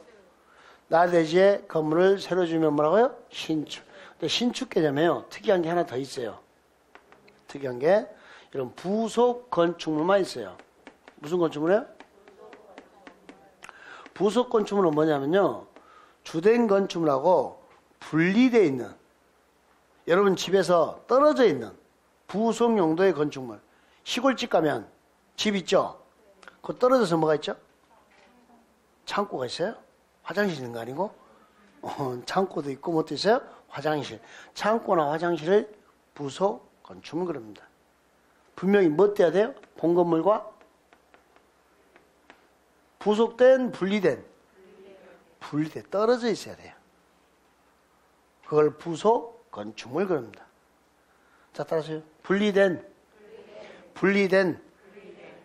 나대지에 건물을 새로 지으면 뭐라고요? 신축. 근데 신축 개념에요. 특이한 게 하나 더 있어요. 특이한 게 이런 부속 건축물만 있어요. 무슨 건축물이에요? 부속 건축물은 뭐냐면요. 주된 건축물하고 분리되어 있는, 여러분 집에서 떨어져 있는 부속 용도의 건축물. 시골집 가면 집 있죠? 그 떨어져서 뭐가 있죠? 창고가 있어요? 화장실 있는 거 아니고? 창고도 있고 뭐도 있어요? 화장실. 창고나 화장실을 부속 건축물 그럽니다. 분명히 뭐 떼야 돼요? 본 건물과 부속된, 분리된 떨어져 있어야 돼요. 그걸 부속 건축물 그럽니다. 자, 따라서요. 분리된.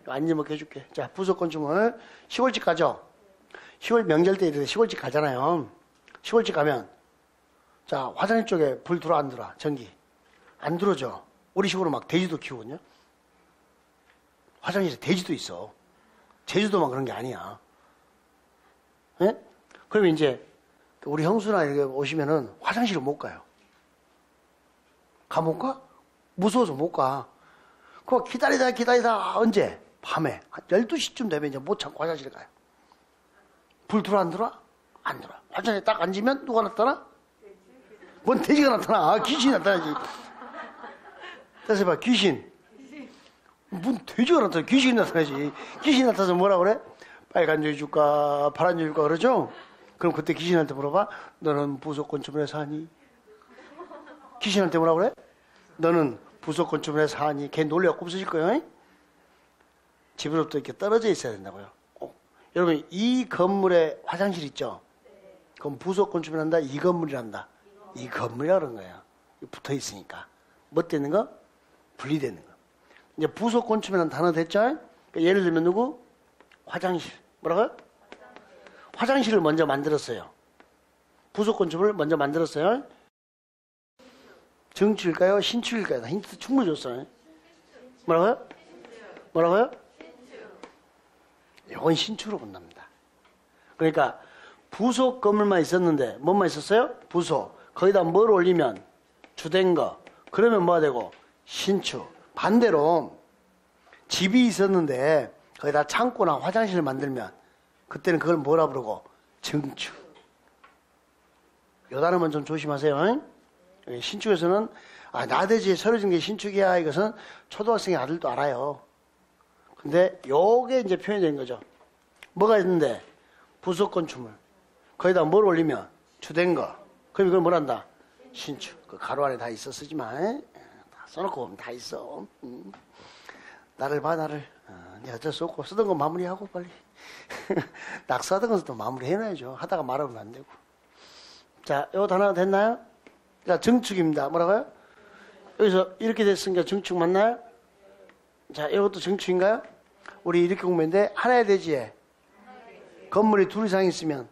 안전먹게 해줄게. 자, 부속 건축물. 시골집 가죠? 시골 명절 때 이렇게 시골집 가잖아요. 시골집 가면, 자, 화장실 쪽에 불 들어와 안 들어와? 전기. 안 들어오죠? 우리 식으로 막 돼지도 키우거든요. 화장실에 돼지도 있어. 제주도만 그런 게 아니야. 예? 그러면 이제 우리 형수나 이렇게 오시면은 화장실을 못 가요. 못 가? 무서워서 못 가. 그거 기다리다 언제? 밤에 한 12시쯤 되면 이제 못 참고 화장실에 가요. 불 들어와 안 들어와? 안 들어와. 화장실에 딱 앉으면 누가 나타나? 뭔 돼지가 나타나. 귀신이 나타나지. 다시 봐. 귀신. 뭔 돼지가 나타나. 귀신이 나타나지. 귀신이 나타나서 뭐라 그래? 빨간 줄 줄까 파란 줄 줄까 그러죠? 그럼 그때 귀신한테 물어봐. 너는 부속 건축물에 사니? 귀신한테 뭐라 그래? 너는 부속 건축물에 사니? 걔 놀래갖고 없어질 거예요. 집으로부터 이렇게 떨어져 있어야 된다고요. 여러분 이 건물에 화장실 있죠? 그럼 부속 건축물이란다? 이 건물이란다? 이 건물이라 그런 거예요. 붙어 있으니까. 뭐 되는 거? 분리되는 거. 이제 부속 건축물이라는 단어 됐죠? 그러니까 예를 들면 누구? 화장실. 뭐라고요? 화장실을 먼저 만들었어요. 부속 건축물을 먼저 만들었어요. 정축일까요? 신축일까요? 힌트 충분히 줬어요. 뭐라고요? 뭐라고요? 이건 신축으로 본답니다. 그러니까 부속 건물만 있었는데 뭐만 있었어요? 부속. 거기다 뭘 올리면 주된 거. 그러면 뭐가 되고? 신축. 반대로 집이 있었는데 거기다 창고나 화장실을 만들면 그때는 그걸 뭐라 부르고? 정축. 요 단어만 좀 조심하세요. 신축에서는 나대지에 서려진 게 신축이야. 이것은 초등학생의 아들도 알아요. 근데 요게 이제 표현이 된 거죠. 뭐가 있는데? 부속 건축물. 거기다 뭘 올리면? 주된 거. 그럼 이걸 뭐란다? 신축. 그 가로 안에 다 있어 쓰지만 다 써놓고 보면 다 있어. 나를 봐 나를. 네 어쩔 수 없고 쓰던 거 마무리하고 빨리. 낙서하던 것도 마무리 해놔야죠. 하다가 말하면 안 되고. 자, 요 단어가 됐나요? 자, 정축입니다. 뭐라고요? 여기서 이렇게 됐으니까 정축 맞나요? 자, 이것도 정축인가요? 우리 이렇게 공부했는데 하나의 대지에 건물이 둘 이상 있으면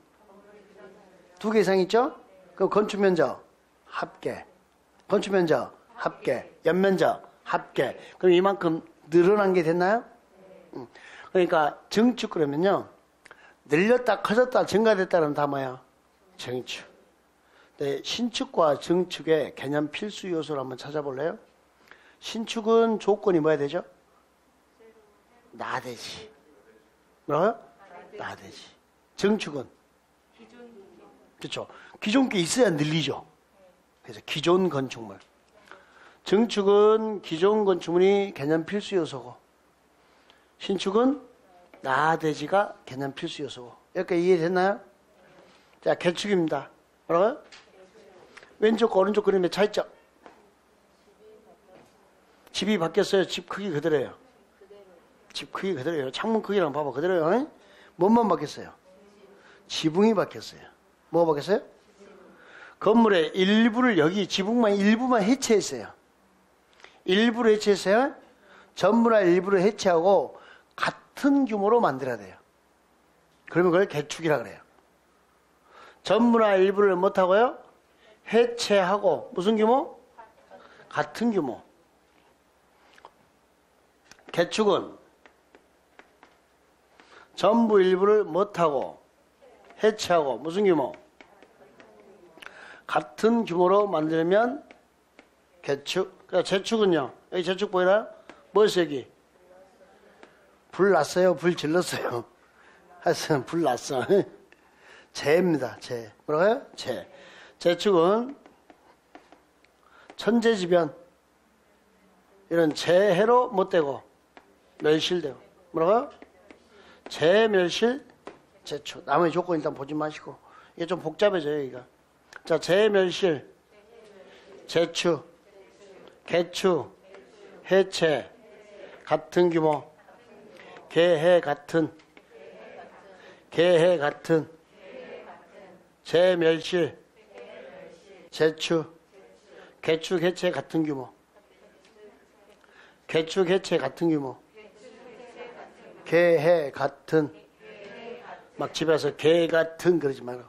두 개 이상 있죠? 그럼 건축 면적 합계. 건축 면적 합계. 연면적 합계. 그럼 이만큼 늘어난 게 됐나요? 그러니까 정축 그러면요. 늘렸다 커졌다 증가됐다 그러면 다 뭐야? 정축. 네, 신축과 정축의 개념 필수 요소를 한번 찾아볼래요? 신축은 조건이 뭐야 되죠? 나대지. 뭐라고요? 나대지. 정축은? 그렇죠. 기존 게 있어야 늘리죠. 그래서 기존 건축물. 정축은 기존 건축물이 개념 필수 요소고, 신축은 나대지가 개념 필수 요소고. 여기까지 이해됐나요? 자, 개축입니다. 뭐라고요? 왼쪽과 오른쪽 그림의 차이점. 집이 바뀌었어요? 집 크기 그대로예요? 집 크기 그대로예요. 창문 크기랑 봐봐. 그대로예요. 뭔만 바뀌었어요? 지붕이 바뀌었어요. 뭐가 바뀌었어요? 건물의 일부를 여기 지붕만 일부만 해체했어요. 일부를 해체했어요. 전부나 일부를 해체하고 같은 규모로 만들어야 돼요. 그러면 그걸 개축이라 그래요. 전부나 일부를 못하고요. 해체하고 무슨 규모? 같은 규모. 개축은 전부 일부를 못하고 해체하고 무슨 규모? 같은 규모로 만들면 개축. 그러니까 재축은요. 여기 재축 보이나요? 뭐였어요 여기? 불 났어요? 불 질렀어요? 하여튼 불 났어. 재입니다. 재. 뭐라고요? 재. 재축은 천재지변 이런 재해로 못되고 멸실되고 뭐라고요? 재멸실 재축. 나머지 조건 일단 보지 마시고 이게 좀 복잡해져요 여기가. 자, 재멸실 재축 개축 해체 같은 규모 개해 같은 재멸실 재축 개축 해체 같은 규모 개축 해체 같은 규모 개해 같은 막 집에서 개 같은 그러지 말고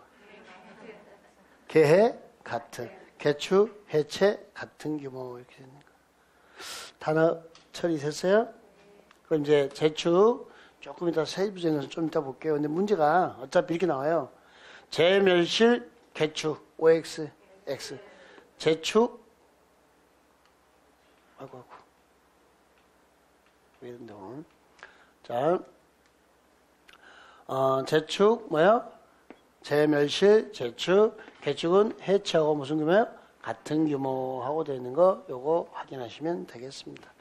개해 같은 개축 해체 같은 규모 이렇게 되는 거. 단어 처리됐어요? 그럼 이제 재축 조금 이따 세부적인 것은 좀 이따 볼게요. 근데 문제가 어차피 이렇게 나와요. 재멸실 개축 OX X 재축 아이고 왜 이런데 오늘 자 재축 뭐야? 재멸실 재축 개축은 해체하고 무슨 규모예요? 같은 규모하고 되어 있는 거 요거 확인하시면 되겠습니다.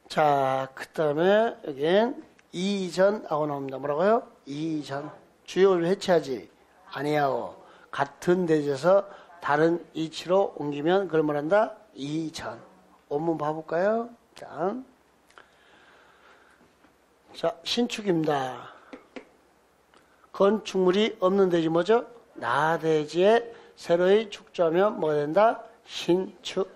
자, 그 다음에 여기엔 이전하고 나옵니다. 뭐라고요? 이전. 주요를 해체하지 아니하고 같은 대지에서 다른 이치로 옮기면 그걸 뭐란다? 이전. 원문 봐볼까요? 자, 신축입니다. 건축물이 없는 대지 뭐죠? 나대지에 새로이 축조하면 뭐가 된다? 신축.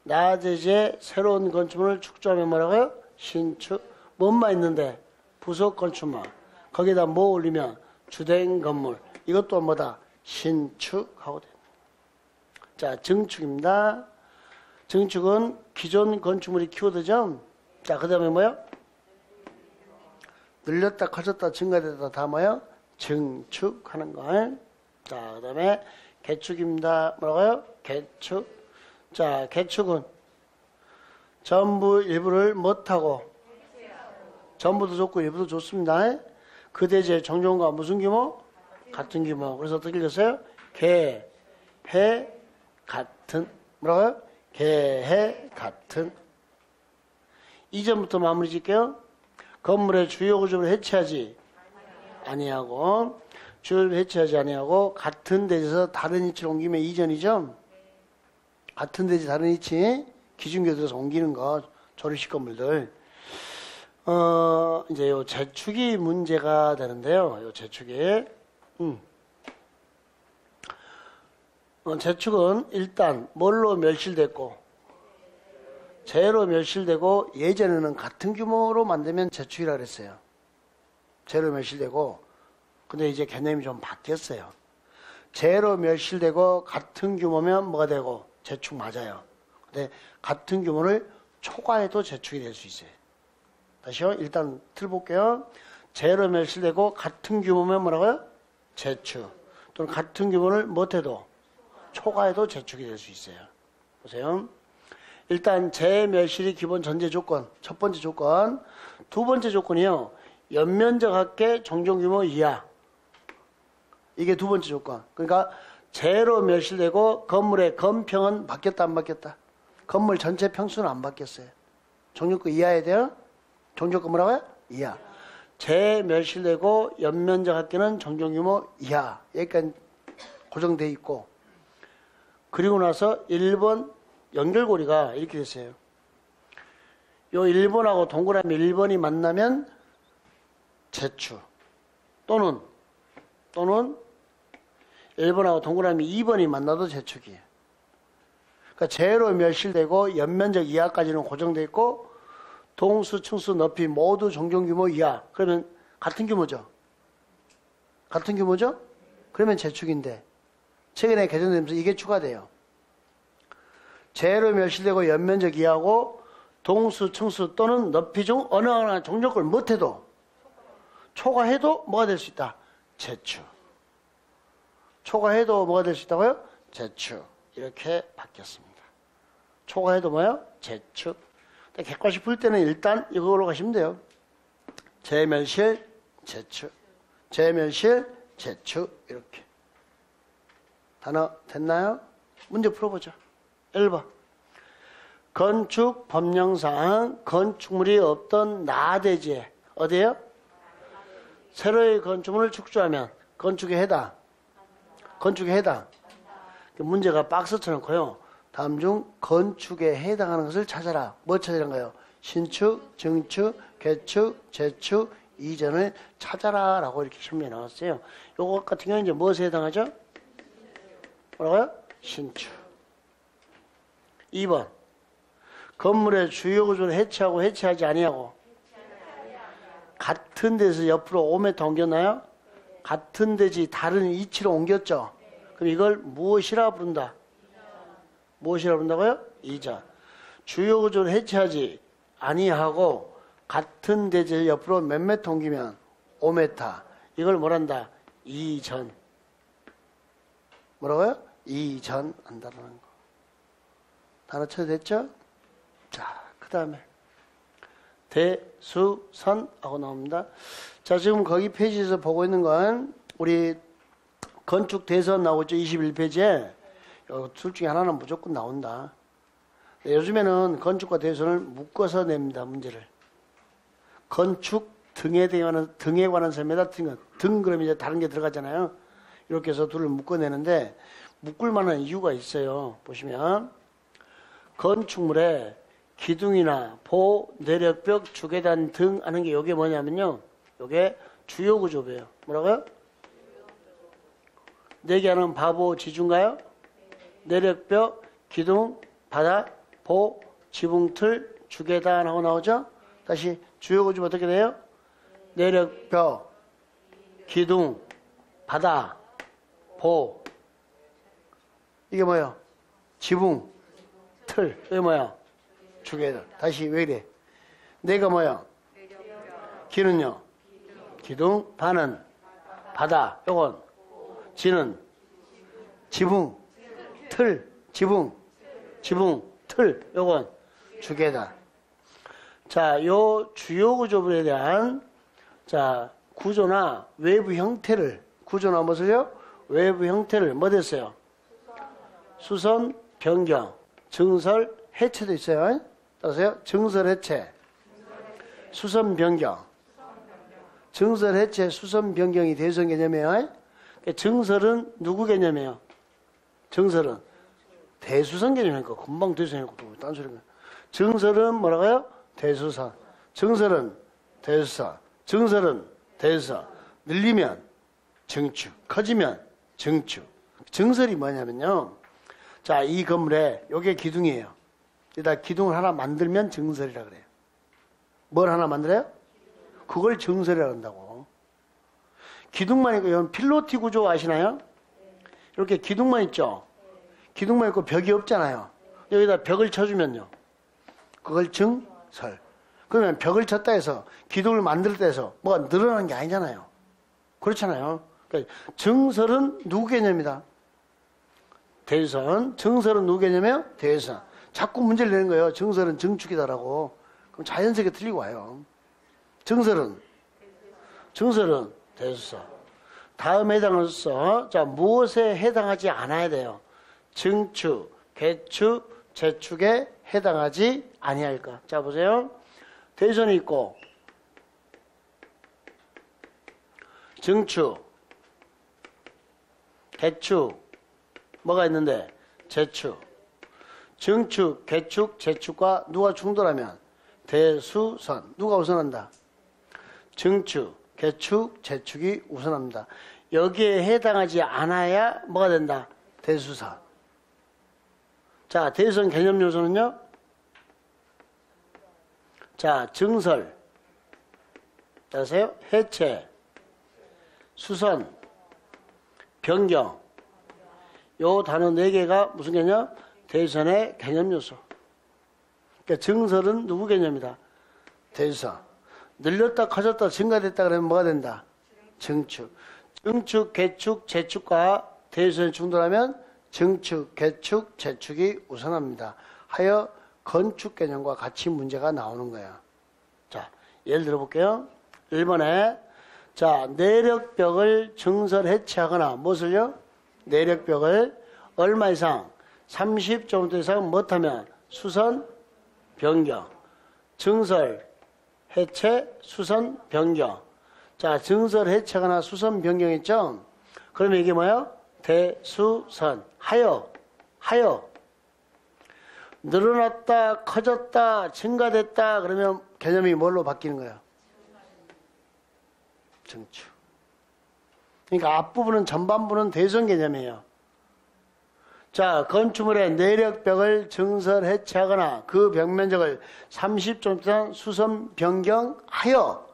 나대지에 새로운 건축물을 축조하면 뭐라고요? 신축. 뭔만 있는데? 부속 건축물. 거기다 뭐 올리면? 주된 건물. 이것도 뭐다? 신축하고 됩니다. 자, 증축입니다. 증축은 기존 건축물이 키워드죠? 자, 그 다음에 뭐요? 늘렸다, 커졌다, 증가됐다, 다 뭐요? 증축하는 거. 자, 그 다음에 개축입니다. 뭐라고요? 개축. 자, 개축은 전부 일부를 못하고 전부도 좋고 일부도 좋습니다. 그 대지의 정종과 무슨 규모? 같은 규모. 그래서 어떻게 읽었어요? 개, 해, 같은. 뭐라고요? 개, 해, 같은. 이전부터 마무리 짓게요. 건물의 주요 구조를 해체하지 아니하고 주요를 해체하지 아니하고 같은 대지에서 다른 위치로 옮기면 이전이죠. 같은 대지 다른 위치 기준교도에서 옮기는 거 조립식 건물들. 이제 요 재축이 문제가 되는데요. 요 재축이 재축은 일단 뭘로 멸실됐고 재로 멸실되고 예전에는 같은 규모로 만들면 재축이라 그랬어요. 재로 멸실되고 근데 이제 개념이 좀 바뀌었어요. 재로 멸실되고 같은 규모면 뭐가 되고 재축 맞아요. 근데 같은 규모를 초과해도 재축이 될 수 있어요. 다시요. 일단 틀어볼게요. 재로 멸실되고 같은 규모면 뭐라고요? 재축. 또는 같은 규모를 못해도 초과해도 재축이 될 수 있어요. 보세요. 일단 재멸실이 기본 전제 조건. 첫 번째 조건. 두 번째 조건이요. 연면적 합계 정종규모 이하. 이게 두 번째 조건. 그러니까 재로 멸실되고 건물의 건평은 바뀌었다 안 바뀌었다? 건물 전체 평수는 안 바뀌었어요. 정조건 이하에 돼요? 정조건 뭐라고요? 이하. 재멸실되고 연면적 합계는 정종규모 이하. 여기까지 고정되어 있고 그리고 나서 1번 연결고리가 이렇게 됐어요. 요 1번하고 동그라미 1번이 만나면 제추. 또는 1번하고 동그라미 2번이 만나도 제축이에요. 그러니까 제로 멸실되고 연면적 이하까지는 고정되어 있고 동수, 층수, 높이 모두 정정규모 이하. 그러면 같은 규모죠. 같은 규모죠? 그러면 제축인데 최근에 개정되면서 이게 추가돼요. 제로 멸실되고 연면적 이하고 동수, 층수 또는 높이 중 어느 하나 종족을 못해도 초과해도 뭐가 될 수 있다? 제축. 초과해도 뭐가 될 수 있다고요? 제축. 이렇게 바뀌었습니다. 초과해도 뭐요? 제축. 객관식 풀 때는 일단 이걸로 가시면 돼요. 제멸실, 제축. 제멸실, 제축. 이렇게. 단어 됐나요? 문제 풀어보자. 1번. 건축 법령상 건축물이 없던 나대지에 어디에요? 새로의 건축물을 축조하면 건축에 해당. 건축에 해당. 문제가 박스 쳐놓고요. 다음 중 건축에 해당하는 것을 찾아라. 뭐 찾으란 거예요? 신축, 증축, 개축, 재축, 이전을 찾아라 라고 이렇게 시험에 나왔어요. 요거 같은 경우는 이제 무엇에 해당하죠? 뭐라고요? 신축. 2번. 건물의 주요 구조를 해체하고 해체하지 아니하고 같은 데서 옆으로 5m 옮겼나요? 같은 데지 다른 위치로 옮겼죠. 그럼 이걸 무엇이라 부른다? 무엇이라 부른다고요? 이전. 주요 구조를 해체하지 아니하고 같은 데지 옆으로 몇 m 옮기면 5m. 이걸 뭐란다? 이전. 뭐라고요? 이전 한다는 거. 단어 쳐도 됐죠? 자, 그 다음에 대수선하고 나옵니다. 자, 지금 거기 페이지에서 보고 있는 건 우리 건축 대선 나오죠. 21페이지에. 둘 중에 하나는 무조건 나온다. 요즘에는 건축과 대선을 묶어서 냅니다. 문제를. 건축 등에 관한 셈에다 등 그러면 이제 다른 게 들어가잖아요. 이렇게 해서 둘을 묶어내는데 묶을 만한 이유가 있어요. 보시면 건축물에 기둥이나 보, 내력벽, 주계단 등 하는 게 요게 뭐냐면요. 요게 주요 구조배예요. 뭐라고요? 네 개 하는 바보 지중가요? 내력벽, 기둥, 바닥, 보, 지붕틀, 주계단 하고 나오죠? 다시 주요 구조 어떻게 돼요? 내력벽, 기둥, 바닥, 보. 이게 뭐예요? 지붕, 틀. 이게 뭐야? 주계단. 다시 왜 이래? 내가 뭐야? 기는요? 기둥, 반은 바다. 요건 지는 지붕, 틀, 지붕, 틀. 요건 주계단. 자, 요 주요 구조물에 대한 자 구조나 외부 형태를 구조나 무엇을요? 외부 형태를 뭐 됐어요? 수선, 변경, 증설, 해체도 있어요. 따라서요. 증설, 해체, 수선, 변경. 증설, 해체, 수선, 변경이 대선 개념이에요. 증설은 누구 개념이에요? 증설은 대수선 개념이니까 금방 대수선이고 딴 소리가. 증설은 뭐라고요? 대수선. 증설은 대수선. 증설은 대수선. 늘리면 증축. 커지면 증축. 증설이 뭐냐면요. 자, 이 건물에 요게 기둥이에요. 일단 기둥을 하나 만들면 증설이라 그래요. 뭘 하나 만들어요? 그걸 증설이라고 한다고. 기둥만 있고, 여러분 필로티 구조 아시나요? 이렇게 기둥만 있죠? 기둥만 있고 벽이 없잖아요. 여기다 벽을 쳐주면요. 그걸 증설. 그러면 벽을 쳤다 해서 기둥을 만들었다 해서 뭐가 늘어나는 게 아니잖아요. 그렇잖아요. 그러니까 증설은 누구 개념이다? 대선. 증설은 누구 개념이에요? 대선. 자꾸 문제를 내는 거예요. 증설은 증축이다라고. 그럼 자연스럽게 틀리고 와요. 증설은 대수선. 다음에 해당해서 자 무엇에 해당하지 않아야 돼요? 증축, 개축, 재축에 해당하지 아니할까? 자 보세요. 대선이 있고 증축, 개축, 뭐가 있는데? 재축. 증축, 개축, 재축과 누가 충돌하면? 대수선. 누가 우선한다? 증축, 개축, 재축이 우선합니다. 여기에 해당하지 않아야 뭐가 된다? 대수선. 자, 대수선 개념 요소는요? 자, 증설, 따라서요, 해체, 수선, 변경. 요 단어 4개가 무슨 개념? 대수선의 개념 요소. 그러니까 증설은 누구 개념이다? 대수선. 늘렸다, 커졌다, 증가됐다 그러면 뭐가 된다? 증축. 증축, 개축, 재축과 대수선이 충돌하면 증축, 개축, 재축이 우선합니다. 하여 건축 개념과 같이 문제가 나오는 거예요. 자, 예를 들어볼게요. 1번에 자, 내력벽을 증설 해체하거나 무엇을요? 내력벽을 얼마 이상 30제곱미터 이상 못하면 수선 변경. 증설 해체 수선 변경. 자, 증설 해체하거나 수선 변경했죠? 그러면 이게 뭐예요? 대수선. 하여 늘어났다, 커졌다, 증가됐다 그러면 개념이 뭘로 바뀌는 거예요? 증축. 그러니까 앞부분은 전반부는 대수선 개념이에요. 자, 건축물의 내력벽을 증설 해체하거나 그 벽 면적을 30제곱미터 수선 변경하여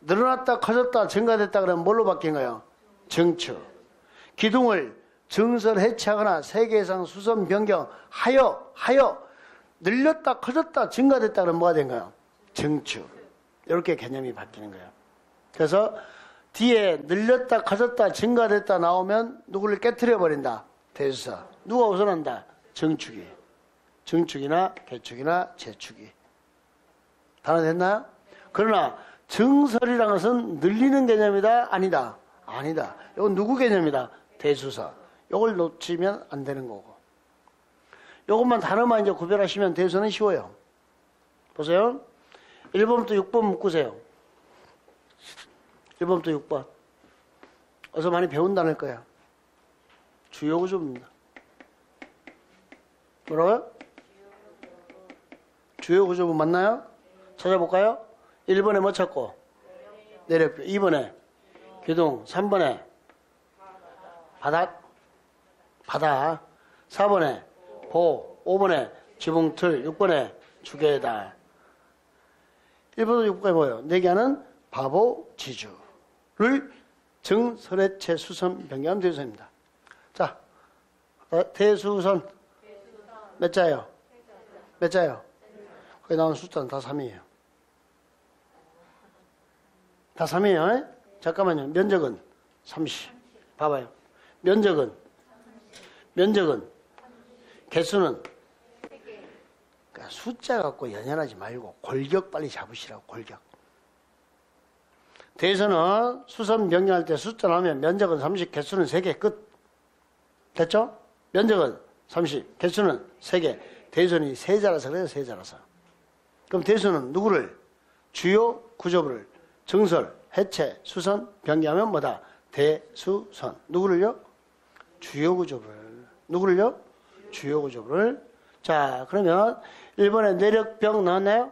늘어났다, 커졌다, 증가됐다 그러면 뭘로 바뀐 거예요? 증축. 기둥을 증설 해체하거나 3개 이상 수선 변경하여 늘렸다, 커졌다, 증가됐다 그러면 뭐가 된 거예요? 증축. 이렇게 개념이 바뀌는 거예요. 그래서 뒤에 늘렸다, 커졌다, 증가됐다 나오면 누구를 깨트려 버린다? 대수선. 누가 우선한다? 증축이. 증축이나 개축이나 재축이. 다 됐나요? 그러나 증설이라는 것은 늘리는 개념이다? 아니다? 아니다. 이건 누구 개념이다? 대수선. 이걸 놓치면 안 되는 거고. 이것만 단어만 이제 구별하시면 대수선은 쉬워요. 보세요. 1번부터 6번 묶으세요. 1번부터 6번. 어서 많이 배운다는 거야. 주요 구조입니다. 뭐라고요? 주요 구조부 맞나요? 찾아볼까요? 1번에 뭐 찾고? 내력벽. 2번에 기둥. 3번에 바닥. 4번에 보. 5번에 지붕틀. 6번에 주계단. 1번부터 6번에 뭐예요? 내기하는 바보 지주를 증설해체 수선 변경하면 대수선입니다. 자, 대수선 몇 자예요? 몇 자예요? 거기 나오는 숫자는 다 3이에요. 다 3이에요. 잠깐만요. 면적은 30. 봐봐요. 면적은 개수는 그러니까 숫자 갖고 연연하지 말고 골격 빨리 잡으시라고. 골격. 대수는 수선 변경할 때 숫자 나오면 면적은 30, 개수는 3개 끝. 됐죠? 면적은 30, 개수는 3개. 대수는 3자라서 그래요. 3자라서. 그럼 대수는 누구를? 주요 구조부를 증설, 해체, 수선, 변경하면 뭐다? 대수선. 누구를요? 주요 구조부를. 누구를요? 주요 구조부를. 자, 그러면 1번에 내력벽 나왔나요?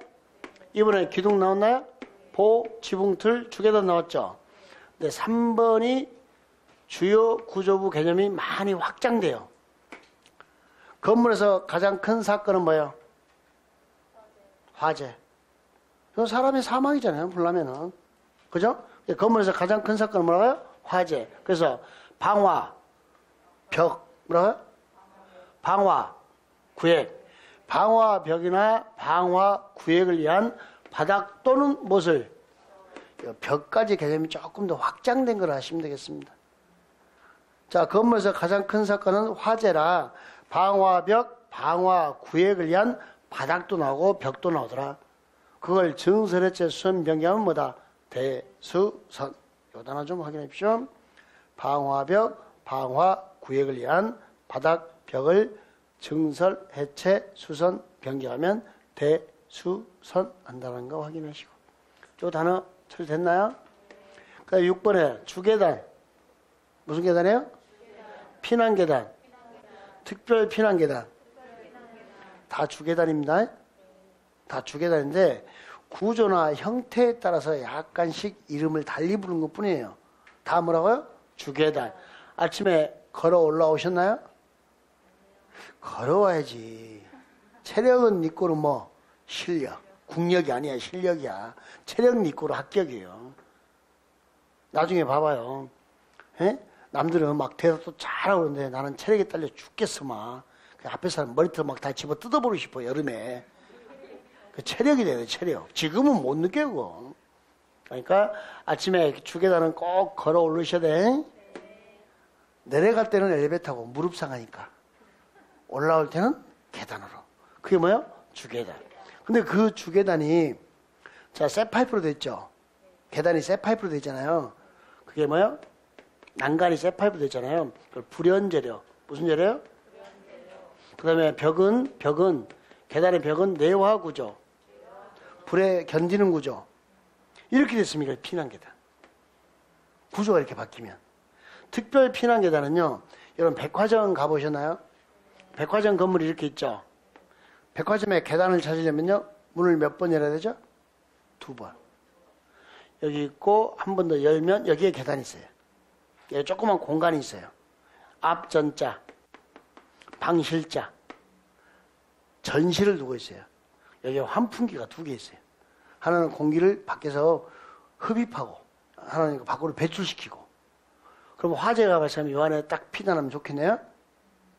2번에 기둥 나왔나요? 보, 지붕틀, 주계단 나왔죠? 근데 3번이 주요 구조부 개념이 많이 확장돼요. 건물에서 가장 큰 사건은 뭐예요? 화재. 사람이 사망이잖아요. 불나면은. 그죠? 건물에서 가장 큰 사건은 뭐라고요? 화재. 그래서 방화, 벽, 뭐라고요? 방화, 구획. 방화 벽이나 방화 구획을 위한 바닥 또는 못을 벽까지 개념이 조금 더 확장된 걸 하시면 되겠습니다. 자, 건물에서 가장 큰 사건은 화재라 방화벽, 방화구획을 위한 바닥도 나오고 벽도 나오더라. 그걸 증설해체 수선 변경하면 뭐다? 대수선. 요 단어 좀 확인해 주십시오. 방화벽, 방화구획을 위한 바닥, 벽을 증설, 해체, 수선 변경하면 대수선 한다는 거 확인하시고. 요 단어 처리됐나요? 그러니까 6번에 주계단. 무슨 계단이에요? 피난계단. 특별 피난계단. 다 주계단입니다. 다 주계단인데 구조나 형태에 따라서 약간씩 이름을 달리 부르는 것 뿐이에요. 다 뭐라고요? 주계단. 아침에 걸어 올라오셨나요? 걸어와야지. 체력은 니꼬로 뭐? 실력. 국력이 아니야, 실력이야. 체력 니꼬로 합격이에요. 나중에 봐봐요. 에? 남들은 막 대답도 잘하고 그러는데 나는 체력에 딸려 죽겠어, 막. 그 앞에 사람 머리털 막 다 집어 뜯어버리고 싶어, 여름에. 그 체력이 돼요, 체력. 지금은 못 느껴요, 그거. 그러니까 아침에 주계단은 꼭 걸어 오르셔야 돼. 내려갈 때는 엘리베이터 타고 무릎 상하니까. 올라올 때는 계단으로. 그게 뭐예요? 주계단. 근데 그 주계단이, 자, 쇠파이프로 돼 있죠? 계단이 쇠파이프로 돼 있잖아요. 그게 뭐예요? 난간이 쇠파이프로 돼 있잖아요. 그걸 불연재료. 무슨 재료요? 그 다음에 벽은, 계단의 벽은 내화 구조. 불에 견디는 구조. 이렇게 됐습니까? 피난계단. 구조가 이렇게 바뀌면. 특별 피난계단은요, 여러분 백화점 가보셨나요? 백화점 건물이 이렇게 있죠? 백화점에 계단을 찾으려면요, 문을 몇 번 열어야 되죠? 2번. 여기 있고, 한 번 더 열면 여기에 계단이 있어요. 여기 조그만 공간이 있어요. 앞전자, 방실자, 전실을 두고 있어요. 여기에 환풍기가 2개 있어요. 하나는 공기를 밖에서 흡입하고, 하나는 밖으로 배출시키고. 그럼 화재가 발생하면 이 안에 딱 피난하면 좋겠네요?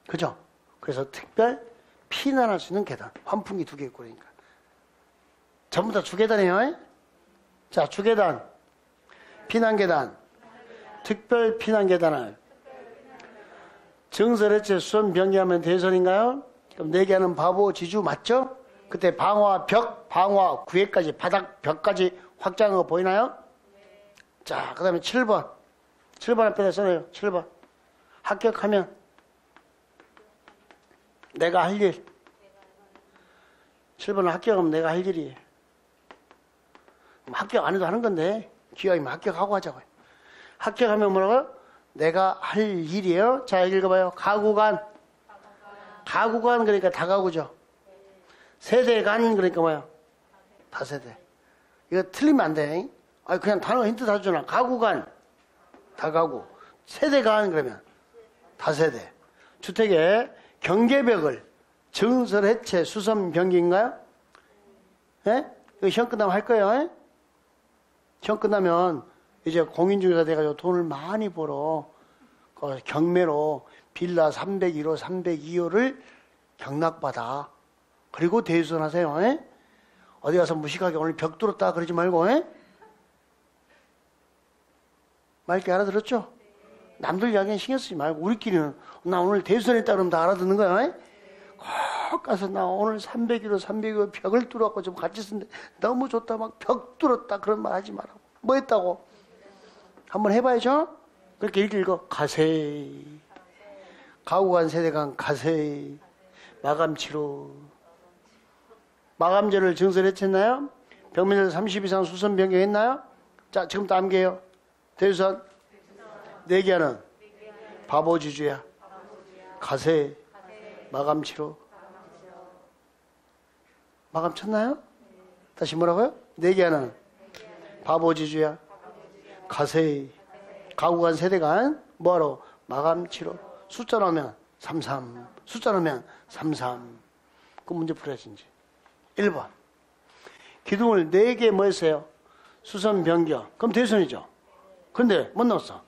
그죠? 그래서 특별 피난할 수 있는 계단. 환풍기 2개 있고 그러니까. 전부 다 주계단이에요. 자, 주계단, 피난계단, 특별 피난계단을 정설해체 수선 병기하면 대선인가요? 그럼 4개 하는 바보 지주 맞죠? 그때 방화 벽, 방화 구획까지 바닥 벽까지 확장한 거 보이나요? 자, 그 다음에 7번. 7번 앞에다 써요. 7번. 합격하면 내가 할 일. 7번은 합격하면 내가 할 일이에요. 합격 안 해도 하는 건데 기왕이면 합격하고 하자고요. 합격하면 뭐라고요? 내가 할 일이에요. 자, 읽어봐요. 가구간. 가구간 그러니까 다가구죠. 세대간 그러니까 뭐야? 다세대. 이거 틀리면 안 돼. 아니 그냥 단어 힌트 다 주잖아. 가구간, 다가구. 세대간 그러면 다세대. 주택의 경계벽을 정설해체 수선 병기인가요? 예? 이거 시험 끝나면 할 거예요. 예? 시험 끝나면 이제 공인중개사 돼가지고 돈을 많이 벌어. 그 경매로 빌라 301호, 302호를 경락받아. 그리고 대수선하세요. 예? 어디 가서 무식하게 오늘 벽 뚫었다 그러지 말고. 예? 맑게 알아들었죠? 남들 이야기는 신경 쓰지 말고 우리끼리는 나 오늘 대수선했다 그러면 다 알아듣는 거야. 예? 꼭 가서 나 오늘 301호, 302호 벽을 뚫었고 좀 같이 쓰는데 너무 좋다 막 벽 뚫었다 그런 말 하지 말라고. 뭐 했다고? 한번 해봐야죠? 그렇게 읽어. 가세이. 가구간 세대간 가세이. 마감치로. 마감제를 증설해쳤나요? 벽면에서 30 이상 수선 변경했나요? 자, 지금부터 암기해요. 대수선 4개 하는 바보지주야. 가세이. 마감치로. 마감 쳤나요? 다시 뭐라고요? 4개 하는 바보지주야. 가세이. 가구간 세대간 뭐하러? 마감치로. 숫자 넣으면 33. 숫자 넣으면 33. 그 문제 풀어야지 이제. 1번. 기둥을 4개 뭐 했어요? 수선 변경. 그럼 대선이죠. 근데 못 넣었어.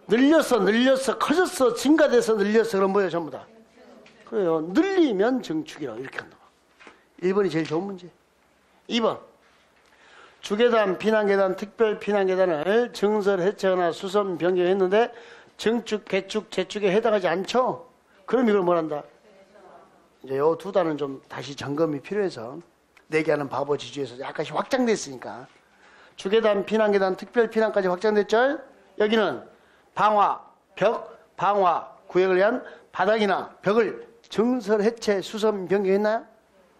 늘렸어. 커졌어. 증가돼서 늘렸어. 그럼 뭐예요? 전부 다. 그래요. 늘리면 증축이라고 이렇게 한다. 1번이 제일 좋은 문제. 2번. 주계단, 피난계단, 특별 피난계단을 증설 해체하거나 수선 변경했는데 증축, 개축, 재축에 해당하지 않죠? 그럼 이걸 뭘 한다? 이제 요 2단은 좀 다시 점검이 필요해서 4개 하는 바보 지주에서 약간씩 확장됐으니까 주계단, 피난계단, 특별 피난까지 확장됐죠? 여기는 방화, 벽, 방화, 구역을 위한 바닥이나 벽을 증설 해체, 수선 변경했나요?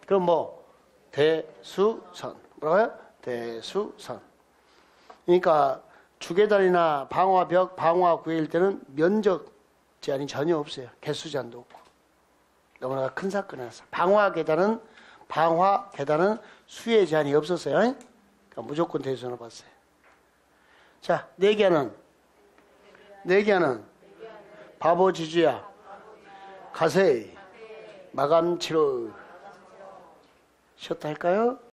그럼 뭐 대수선. 뭐라고요? 대수선. 그러니까 주계단이나 방화벽, 방화구역일 때는 면적 제한이 전혀 없어요. 개수 제한도 없고. 너무나 큰 사건이라서. 방화계단은 방화, 계단은 수에 제한이 없었어요. 그러니까 무조건 대수로 봤어요. 자, 내기하는 바보 지주야. 가세. 마감 치료. 쉬었다 할까요?